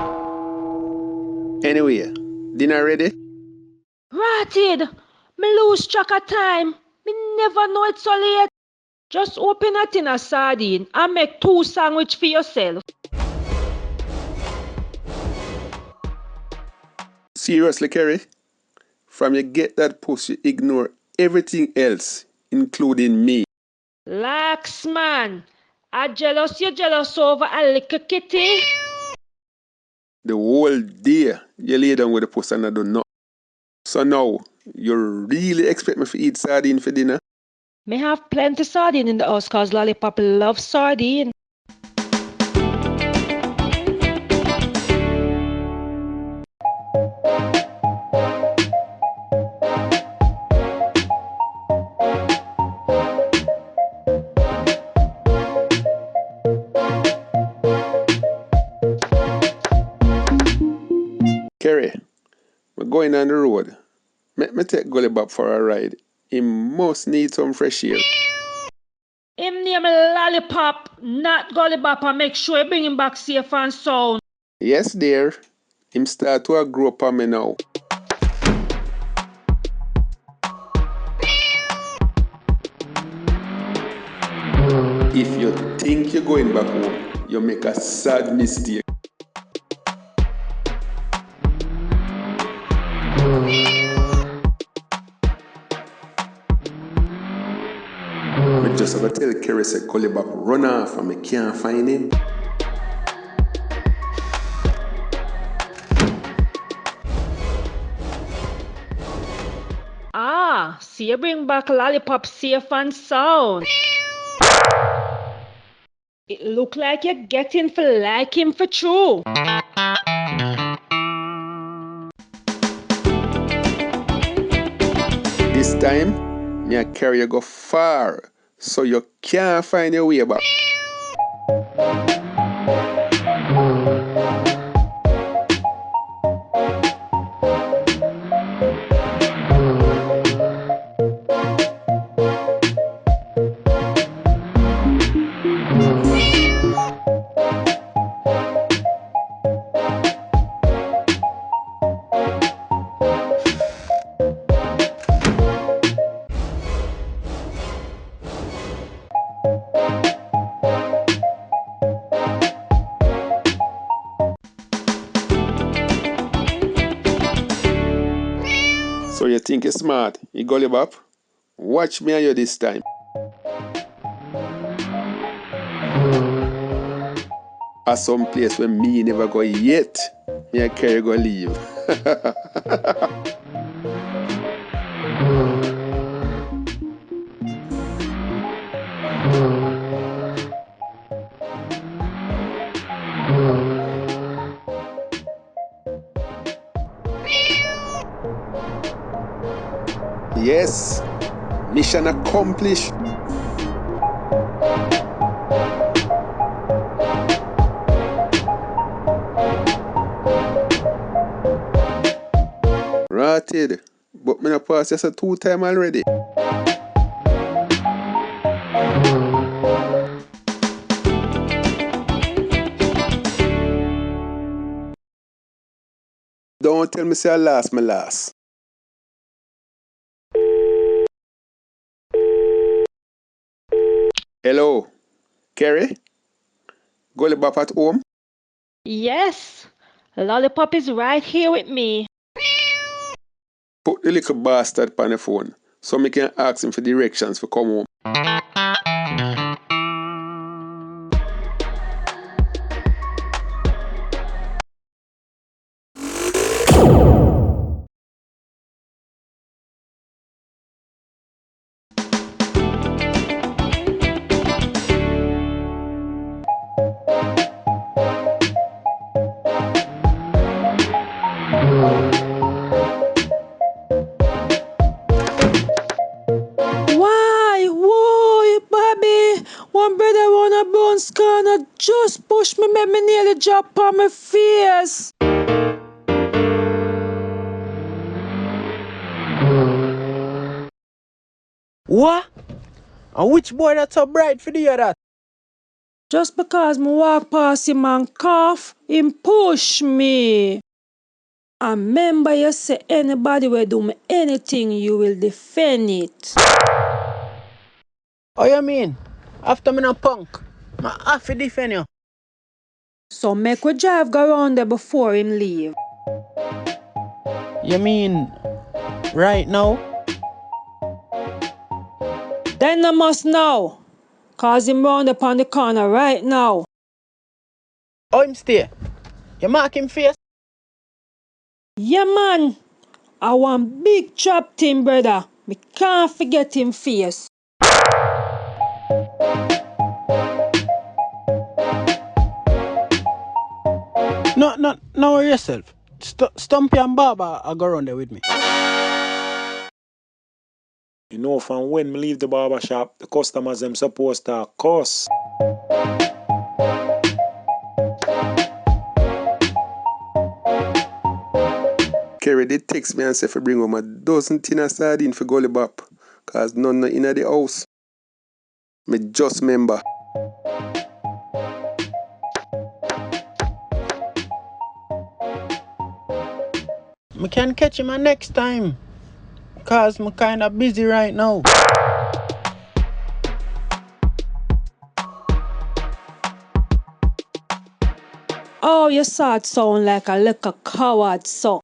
Anyway, dinner ready? Ratted! Me lose track of time. Me never know it's so late. Just open a tin of sardine and make 2 sandwich for yourself. Seriously, Carrie? From you get that puss, you ignore everything else, including me. Lax, man. You jealous over a little kitty? The whole day, you lay down with the puss and I do nothing. So now, you really expect me to eat sardine for dinner? Me have plenty sardine in the house cause Lollipop loves sardine. Kerry, we're going on the road. Let me take Lollipop for a ride. He must need some fresh air. Him name Lollipop, not Lollipop, and make sure you bring him back safe and sound. Yes, dear. Him start to grow up on me now. If you think you're going back home, you make a sad mistake. I just have to tell Kerry say Lollipop run off and I can't find him. Ah, see you bring back Lollipop safe and sound. It look like you're getting for like him for true. This time, Me I carry you go far, so you can't find your way back. So you think you're smart, you Lollipop? Watch me and you this time. At some place where me never go yet, me I carry go leave. Yes, mission accomplished. Rotted, but me not pass just a 2 times already. Don't tell me say I lost my last. Hello, Kerry? Lollipop at home? Yes, Lollipop is right here with me. Put the little bastard on the phone so me can ask him for directions for come home. Whoa, Bobby. One brother wanna bounce corner just push me, make me nearly drop on my face. What? And which boy that's so bright for the other? Just because me walk past him and cough, him push me. And remember you say anybody will do me anything, you will defend it. Oh, you mean? After me no punk, I have to defend you. So make we drive go around there before him leave. You mean right now? Then I must know. Cause him round upon the corner right now. Oh, him stay. You mark him face? Yeah, man. I want big trap team, brother. Me can't forget him face. No worry yourself. Stompy and Baba are go around there with me. You know, from when me leave the barber shop, the customers them supposed to cuss. Kerry did text me and say for bring home a dozen tin of sardine for Lollipop, cause none in the house. Me just remember. Me can catch him next time. Cause me kinda busy right now. Oh, you start sound like a little coward, so.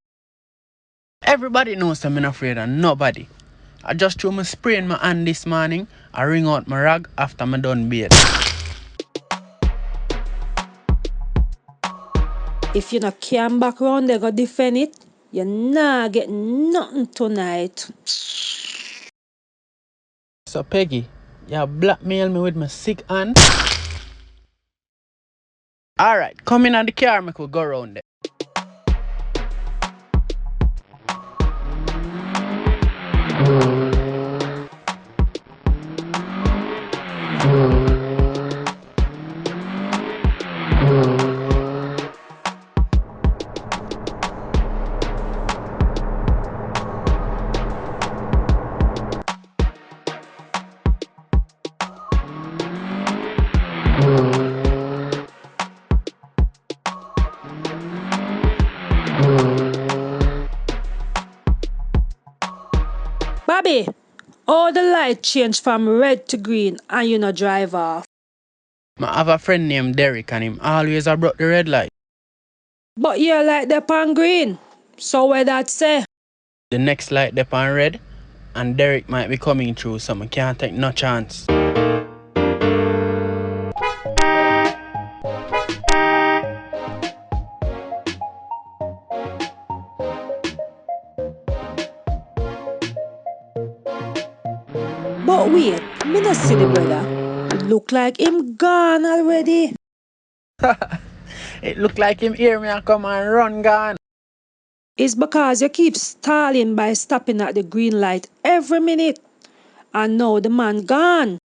Everybody knows I'm not afraid of nobody. I just threw my spray in my hand this morning. I ring out my rag after me done bathe. If you not come back round there go defend it, you nah get nothing tonight. So Peggy, you blackmail me with my sick hand? Alright, come in on the car, me could go round there. Bobby, all the light change from red to green and you no drive off. I have a friend named Derek and him always a broke the red light. But you like the pan green. So where that say? The next light they on red and Derek might be coming through, so I can't take no chance. But wait, me not see the brother. It look like him gone already. It look like him hear me and come and run gone. It's because you keep stalling by stopping at the green light every minute. And now the man gone.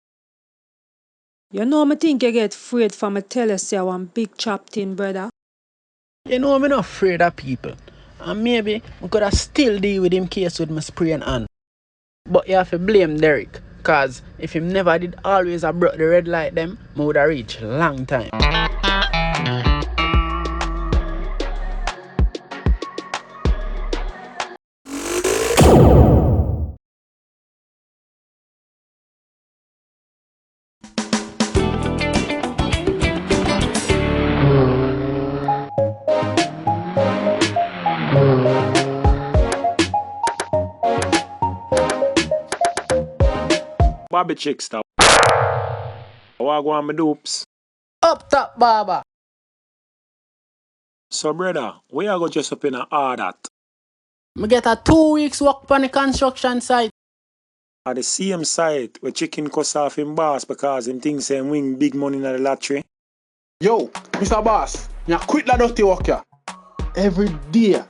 You know me think you get afraid for me tell you say one big chop thing, brother. You know I'm not afraid of people. And maybe I could have still deal with him case with my spraying hand. But you have to blame Derek. Cause if him never did always have brought the red light them, I would have reached long time. Bobby Chickster. What go on my dupes? Up top, Baba. So brother, we are go dress up in a hard hat. I get a 2 weeks work on the construction site. At the same site where chicken cuss off him boss because him thinks him win big money in the lottery. Yo, Mr. Boss, you quit that dirty work here. Every day,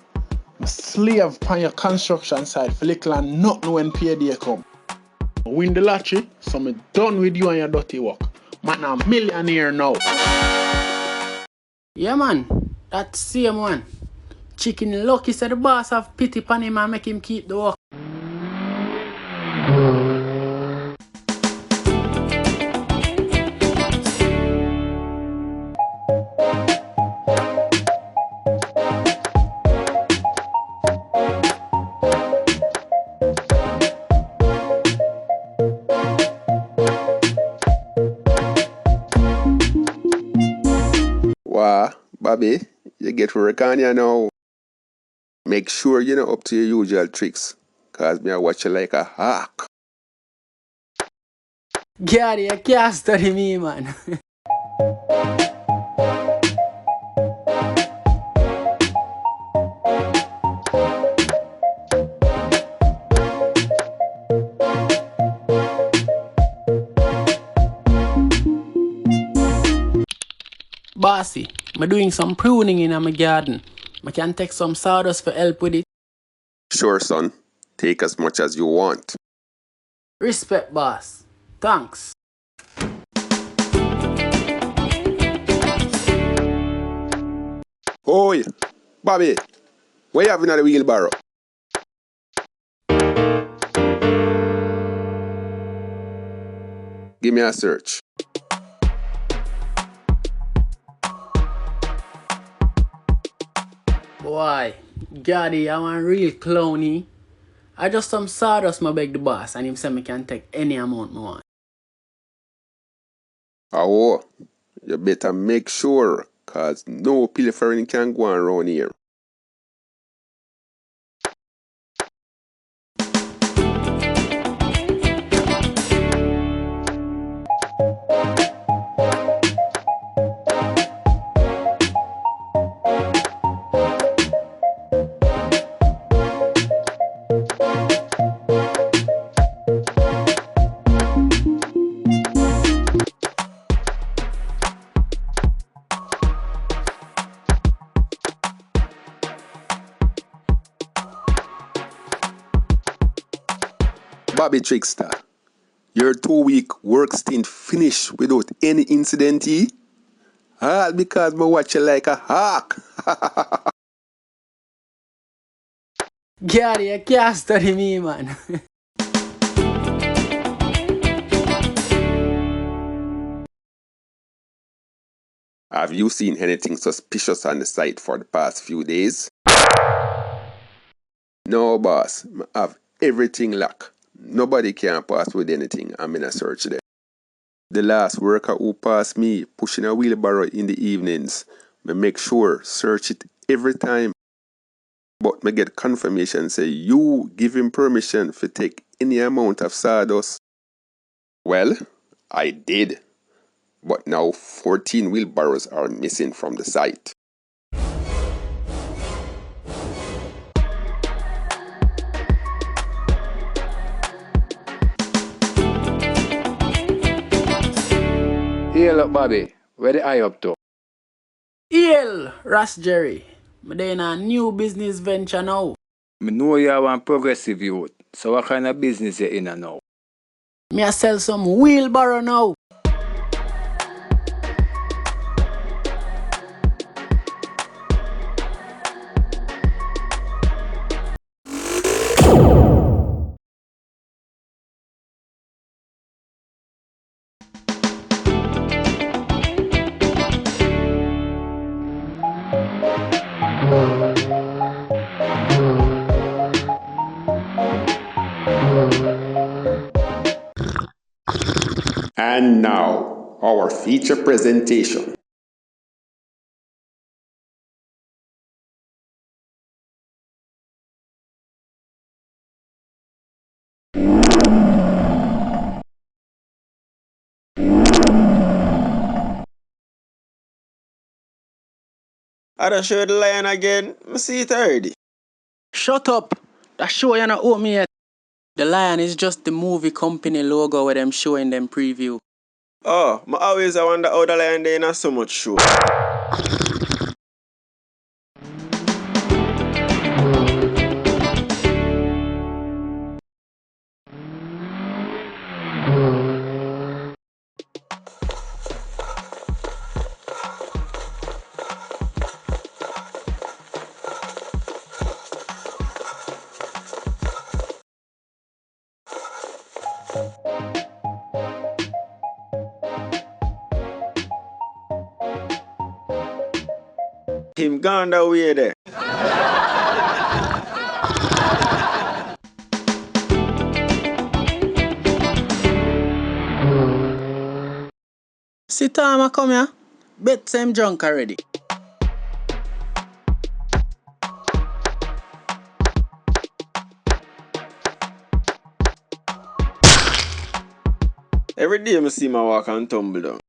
I slave on your construction site for little and nothing when payday come. I win the lottery, so I'm done with you and your dirty work. Man, I'm a millionaire now. Yeah man, that same one. Chicken lucky said the boss have pity upon him and make him keep the work. Wow, Bobby, you get work on you now. Make sure you're not up to your usual tricks, cause me I watch you like a hawk. Yardie, you can't study me, man. Bossy, I'm doing some pruning in my garden. I can take some sawdust for help with it. Sure, son. Take as much as you want. Respect, boss. Thanks. Oi, Bobby, what you having at the wheelbarrow? Give me a search. Why? Yardie, I'm a real clowny. I just some sawdust I beg the boss and him say me can take any amount I want. Oh, you better make sure, cause no pilfering can go on around here. Bobby Trickster, your 2-week work stint finished without any incident, eh? All because me watch you like a hawk. Yardie, you can't study me, man. Have you seen anything suspicious on the site for the past few days? No, boss. I have everything locked. Nobody can pass with anything. I'm in a search there. The last worker who passed me pushing a wheelbarrow in the evenings, me make sure search it every time. But me get confirmation say you give him permission to take any amount of sawdust. Well, I did. But now 14 wheelbarrows are missing from the site. Hey, look, Bobby. Where the eye up to? Hail, Ras Jerry. Me dey in a new business venture now. Me know you are one progressive youth. So what kind of business you in now? Me a sell some wheelbarrow now. And now, our feature presentation. I done show the lion again. I see it already. Shut up. That show you not owe me yet. The lion is just the movie company logo where them showing them preview. Oh, I always wonder how the lion they not so much show. Him gone that way there. See time I come here. Bet same drunk already. Every day I see my walk and tumble down.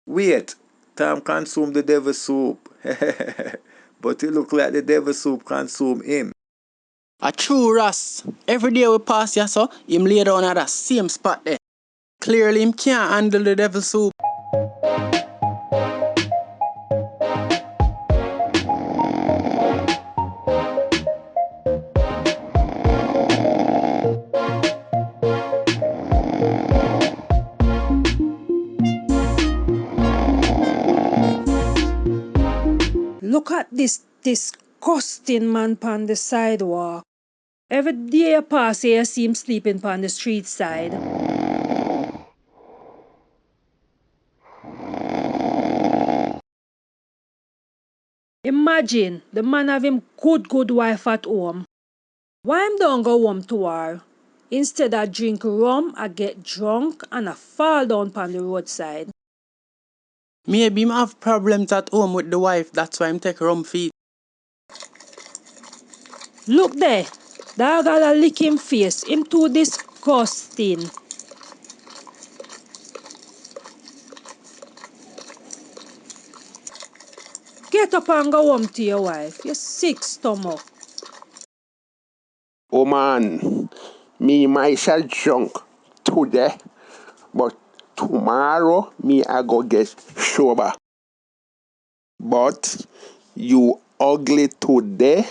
Wait, Tom consumed the devil soup. But it look like the devil soup consumed him. A true Ras. Every day we pass here so, him lay down at that same spot there. Clearly him can't handle the devil soup. Look at this disgusting man pon the sidewalk. Every day I pass here, I see him sleeping pon the street side. Imagine, the man have him good wife at home. Why him don't go home to her? Instead I drink rum, I get drunk and I fall down pon the roadside. Maybe him have problems at home with the wife, that's why him take rum feet. Look there, dog gotta lick him face, him too disgusting. Get up and go home to your wife, you sick stomach. Oh man, me myself drunk today, but tomorrow me I go get sober. But you ugly today,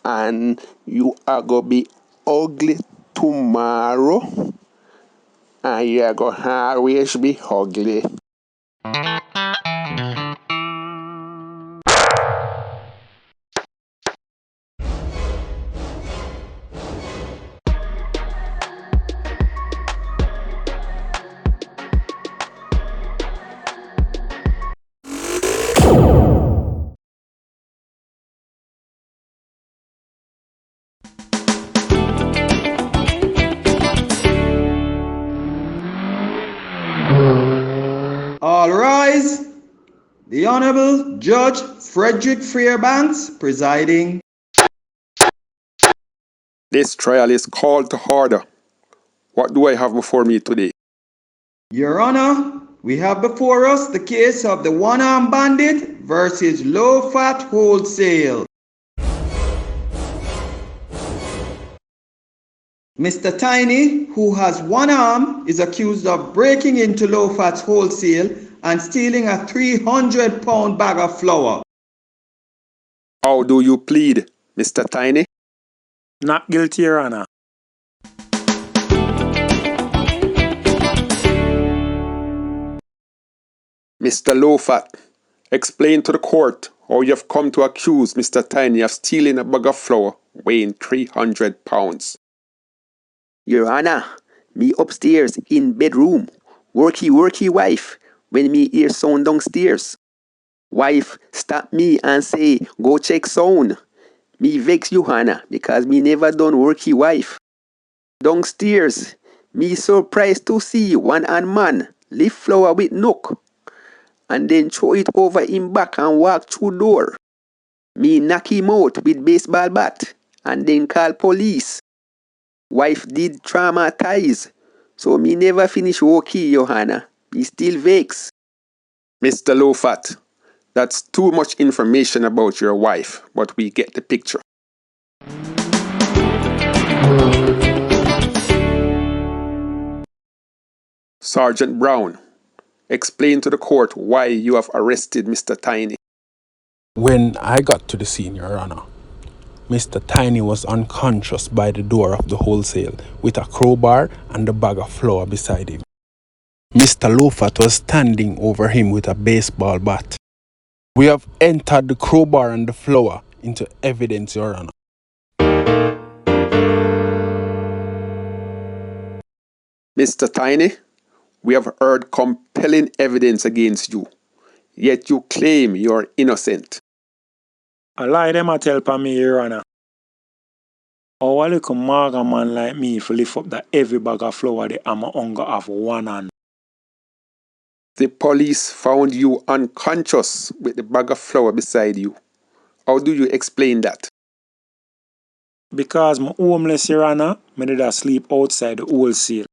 and you are go be ugly tomorrow, and you are go always be ugly. rise. The Honorable Judge Frederick Fairbanks presiding. This trial is called to order. What do I have before me today? Your Honor, we have before us the case of the one-armed bandit versus low-fat wholesale. Mr. Tiny, who has one arm, is accused of breaking into low-fat wholesale and stealing a 300-pound bag of flour. How do you plead, Mr. Tiny? Not guilty, Your Honor. Mr. Lowfat, explain to the court how you have come to accuse Mr. Tiny of stealing a bag of flour weighing 300 pounds. Your Honor, me upstairs in bedroom, worky wife, when me hear sound downstairs. Wife stop me and say, go check sound. Me vex you, Hannah, because me never done worky wife. Downstairs, me surprised to see one-hand man lift flour with nook and then throw it over him back and walk through door. Me knock him out with baseball bat and then call police. Wife did traumatize, so me never finish worky, Johanna. Me still vex. Mr. Lowfat, that's too much information about your wife, but we get the picture. Sergeant Brown, explain to the court why you have arrested Mr. Tiny. When I got to the scene, Your Honor, Mr. Tiny was unconscious by the door of the wholesale with a crowbar and a bag of flour beside him. Mr. Lowfat was standing over him with a baseball bat. We have entered the crowbar and the flour into evidence, Your Honor. Mr. Tiny, we have heard compelling evidence against you, yet you claim you are innocent. A lie them a tell pa me, Your Honor. How a little maga man like me for lift up that heavy bag of flour the am a hunger of one hand. The police found you unconscious with the bag of flour beside you. How do you explain that? Because I'm homeless, Your Honor, me did a sleep outside the wholesale.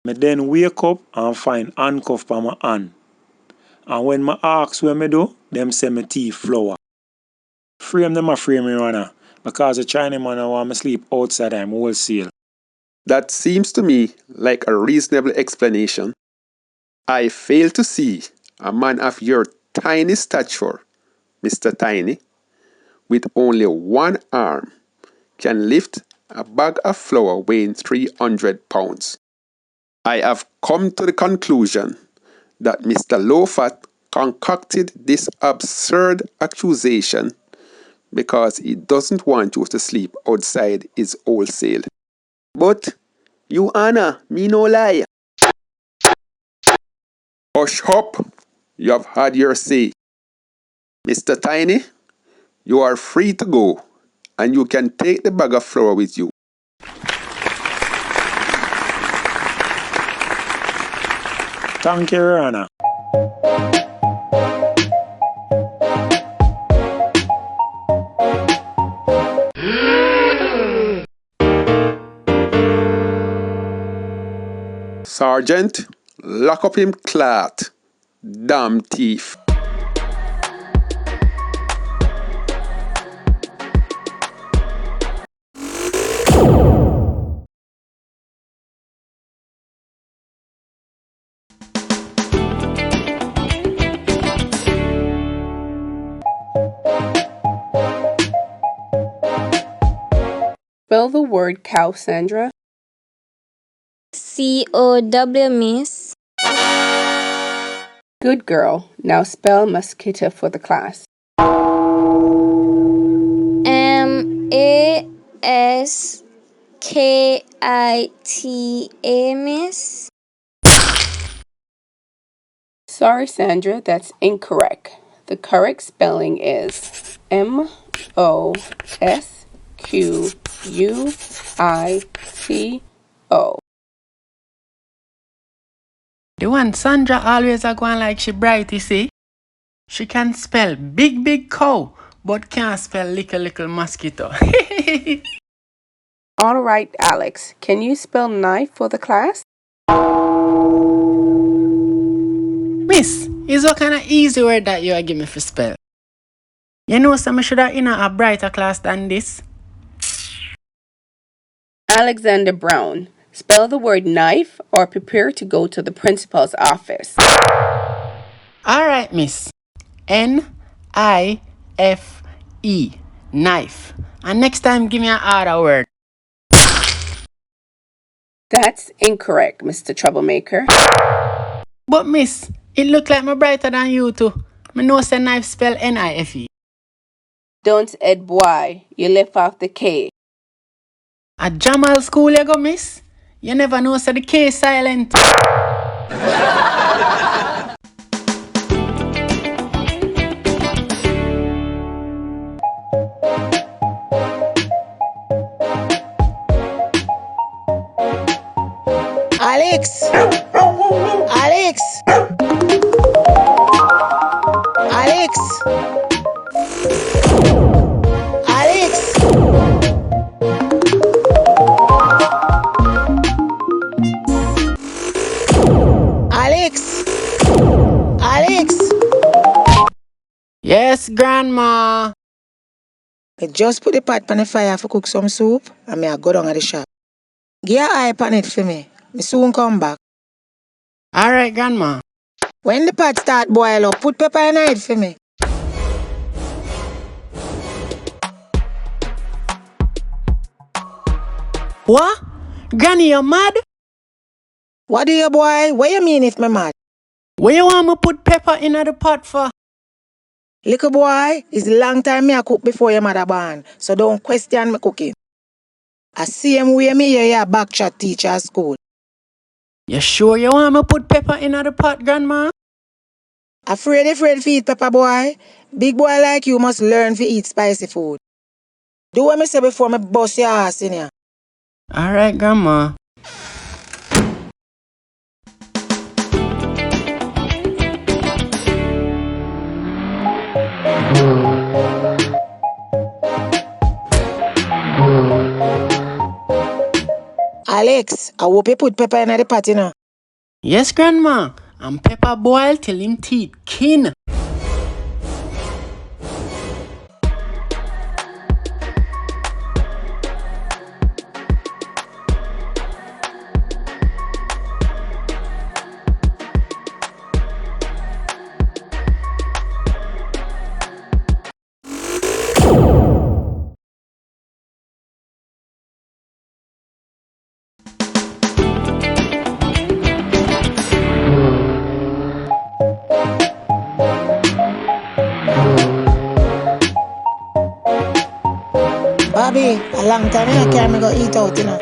Me then wake up and find handcuff on my hand. And when me ask where me do, them say me thief flour. Frame them a frame, Your Honor, because the Chinese man want me sleep outside I'm wholesale. That seems to me like a reasonable explanation. I fail to see a man of your tiny stature, Mr. Tiny, with only one arm, can lift a bag of flour weighing 300 pounds. I have come to the conclusion that Mr. Lowfat concocted this absurd accusation because he doesn't want you to sleep outside his wholesale. But, you Honor, me no lie. Hush up! You have had your say. Mr. Tiny, you are free to go, and you can take the bag of flour with you. Thank you, Your Honor. Sergeant, lock up him clat. Damn thief. Spell the word cow, Sandra. COW, miss. Good girl. Now spell mosquito for the class. MASKITA, miss. Sorry, Sandra, that's incorrect. The correct spelling is MOSQUITO. The one Sandra always a going like she bright, you see? She can spell big cow, but can't spell little mosquito. All right, Alex, can you spell knife for the class? Miss, it's what kind of easy word that you are give me for spell. You know, some should have in a brighter class than this. Alexander Brown, spell the word knife or prepare to go to the principal's office. All right, miss. N-I-F-E, knife. And next time, give me an harder word. That's incorrect, Mr. Troublemaker. But miss, it look like me brighter than you too. Me know say knife spell N-I-F-E. Don't add Y, you left off the K. At Jamal school you go, miss? You never know say the K silent. Alex! Alex! Alex! Alex! Alex! Alex! Yes, grandma. I just put the pot on the fire for cook some soup and me I go down at the shop. Give your eye on it for me. Me soon come back. Alright, grandma. When the pot start boil up, put pepper in it for me. What? Granny, you mad? What do you, boy? What you mean if me mad? Where you want me put pepper in the pot for? Little boy, it's a long time me I cook before your mother born, so don't question me cooking. I same way me hear your backshot teacher at school. You sure you want me put pepper in the pot, grandma? Afraid to eat pepper, boy. Big boy like you must learn to eat spicy food. Do what me say before me bust your ass in here. Alright, grandma. Alex, I hope you put pepper in the pot, you know. Yes, grandma. And pepper boil till him teeth keen. Bobby, a long time I can't me go eat out, you know.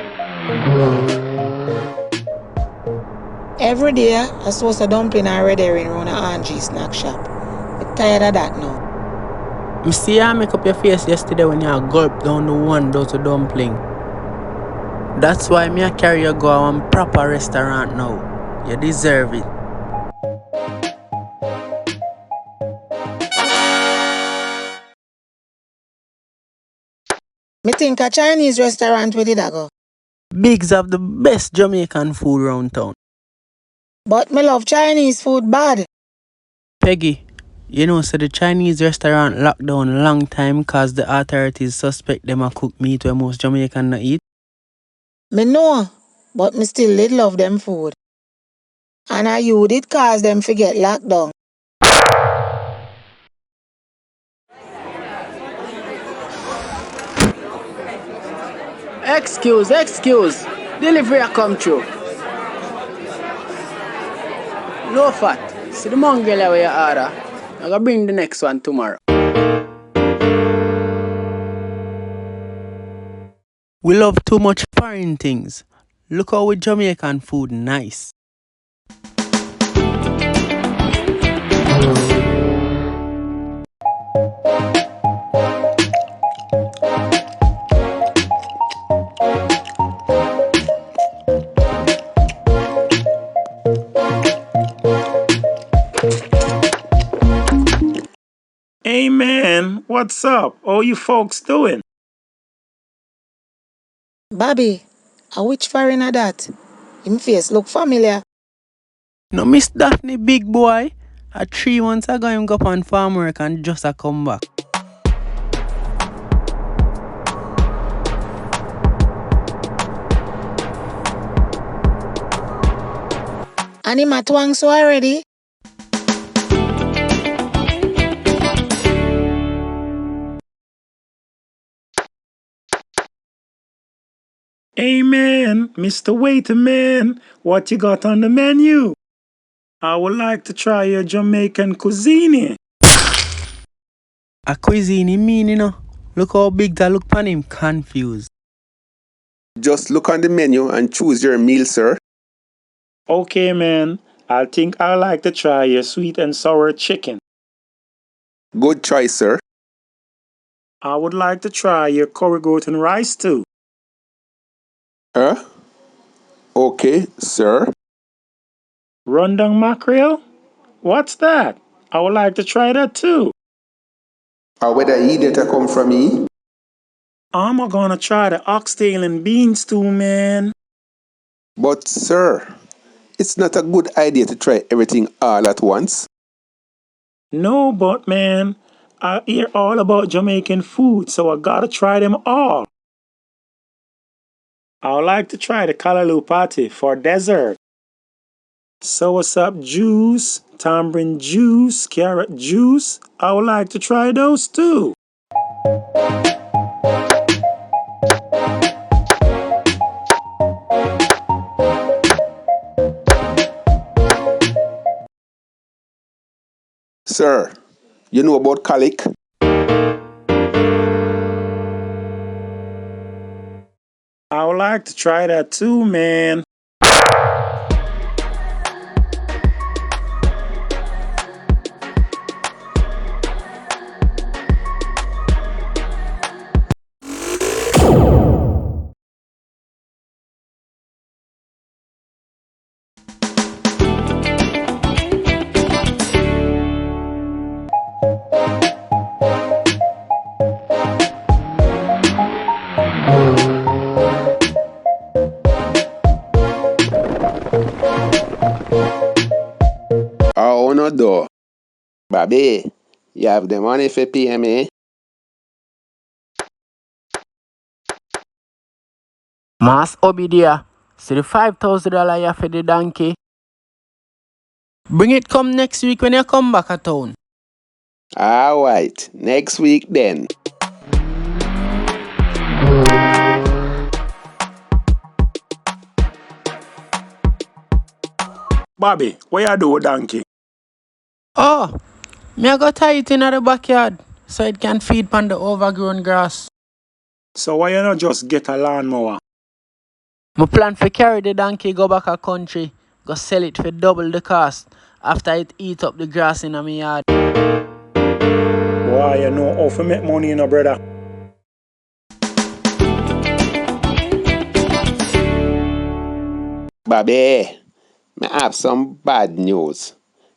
Every day, I saw a dumpling and red herring around an Angie snack shop. I'm tired of that now. You see I make up your face yesterday when you gulp down the one those dumpling. That's why me I carry you go to one proper restaurant now. You deserve it. Me think a Chinese restaurant with it I go. Bigs have the best Jamaican food around town. But me love Chinese food bad. Peggy, you know, so the Chinese restaurant locked down long time cause the authorities suspect them a cook meat where most Jamaican not eat. Me know, but me still did love them food. And I you did cause them forget lockdown. Excuse. Delivery a come through. Low fat. See the mongela where you order. I'm gonna bring the next one tomorrow. We love too much foreign things. Look how with Jamaican food nice. man, what's up? How you folks doing? Bobby, a which foreigner that? Him face look familiar. No, Miss Daphne, big boy. 3 months ago, him go on farm work and just a come back. And him at twang so already? Hey man, Mr. Waiter man, what you got on the menu? I would like to try your Jamaican cuisine. A cuisine mean, you know. Look how big that look pan him, confused. Just look on the menu and choose your meal, sir. Okay man, I think I'd like to try your sweet and sour chicken. Good choice, sir. I would like to try your curry goat and rice too. Okay, sir. Rundown mackerel? What's that? I would like to try that too. Whether he data come from me? I'm gonna try the oxtail and beans too, man. But, sir, it's not a good idea to try everything all at once. No, but man, I hear all about Jamaican food, so I gotta try them all. I would like to try the callaloo patty for dessert. Soursop juice, tamarind juice, carrot juice. I would like to try those too. Sir, you know about colic? I would like to try that too, man. Oh, no, though. Bobby, you have the money for PMA? Mas Obidia, see the $5,000 you for the donkey? Bring it come next week when you come back a town. Alright, next week then. Bobby, what you do with donkey? Oh, me I go tie it in the backyard so it can feed on the overgrown grass. So why you not just get a lawnmower? My plan for carry the donkey go back a country, go sell it for double the cost after it eat up the grass in my yard. Why you know how to make money, you know, brother? Bobby, I have some bad news.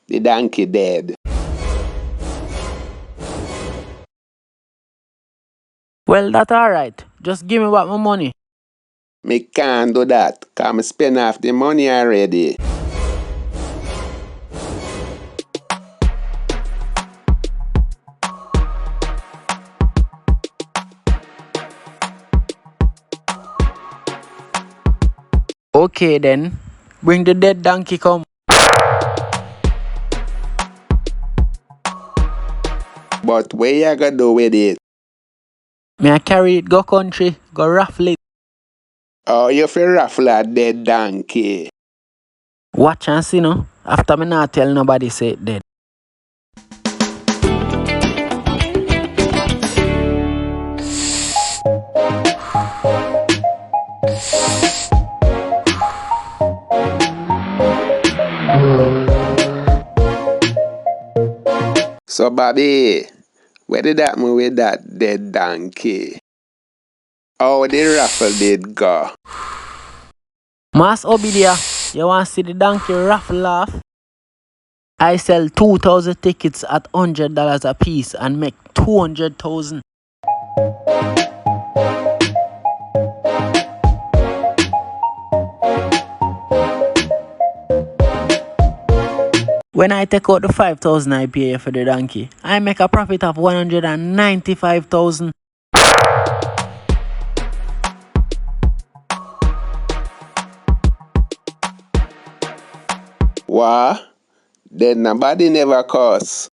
The donkey dead. Well, that's alright. Just give me back my money. Me can't do that, cause I spend half the money already. Okay then, bring the dead donkey come. But where you gonna do with it? Me I carry it go country, go raffle it. Oh, you feel raffle a dead donkey. Watch and see no, after me not tell nobody say it dead. So, Bobby, where did that move with that dead donkey? Oh, the raffle did go. Mas Obidia, you want to see the donkey raffle off? I sell 2,000 tickets at $100 a piece and make 200,000. When I take out the 5,000 I pay for the donkey, I make a profit of 195,000. Wah? Then nobody never cost.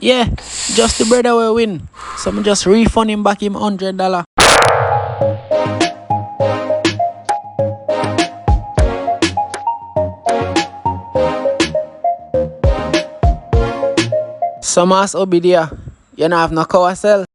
Yeah, just the brother will win. So I just refund him back him $100. Some ass Obidia, you don't have no cow sell.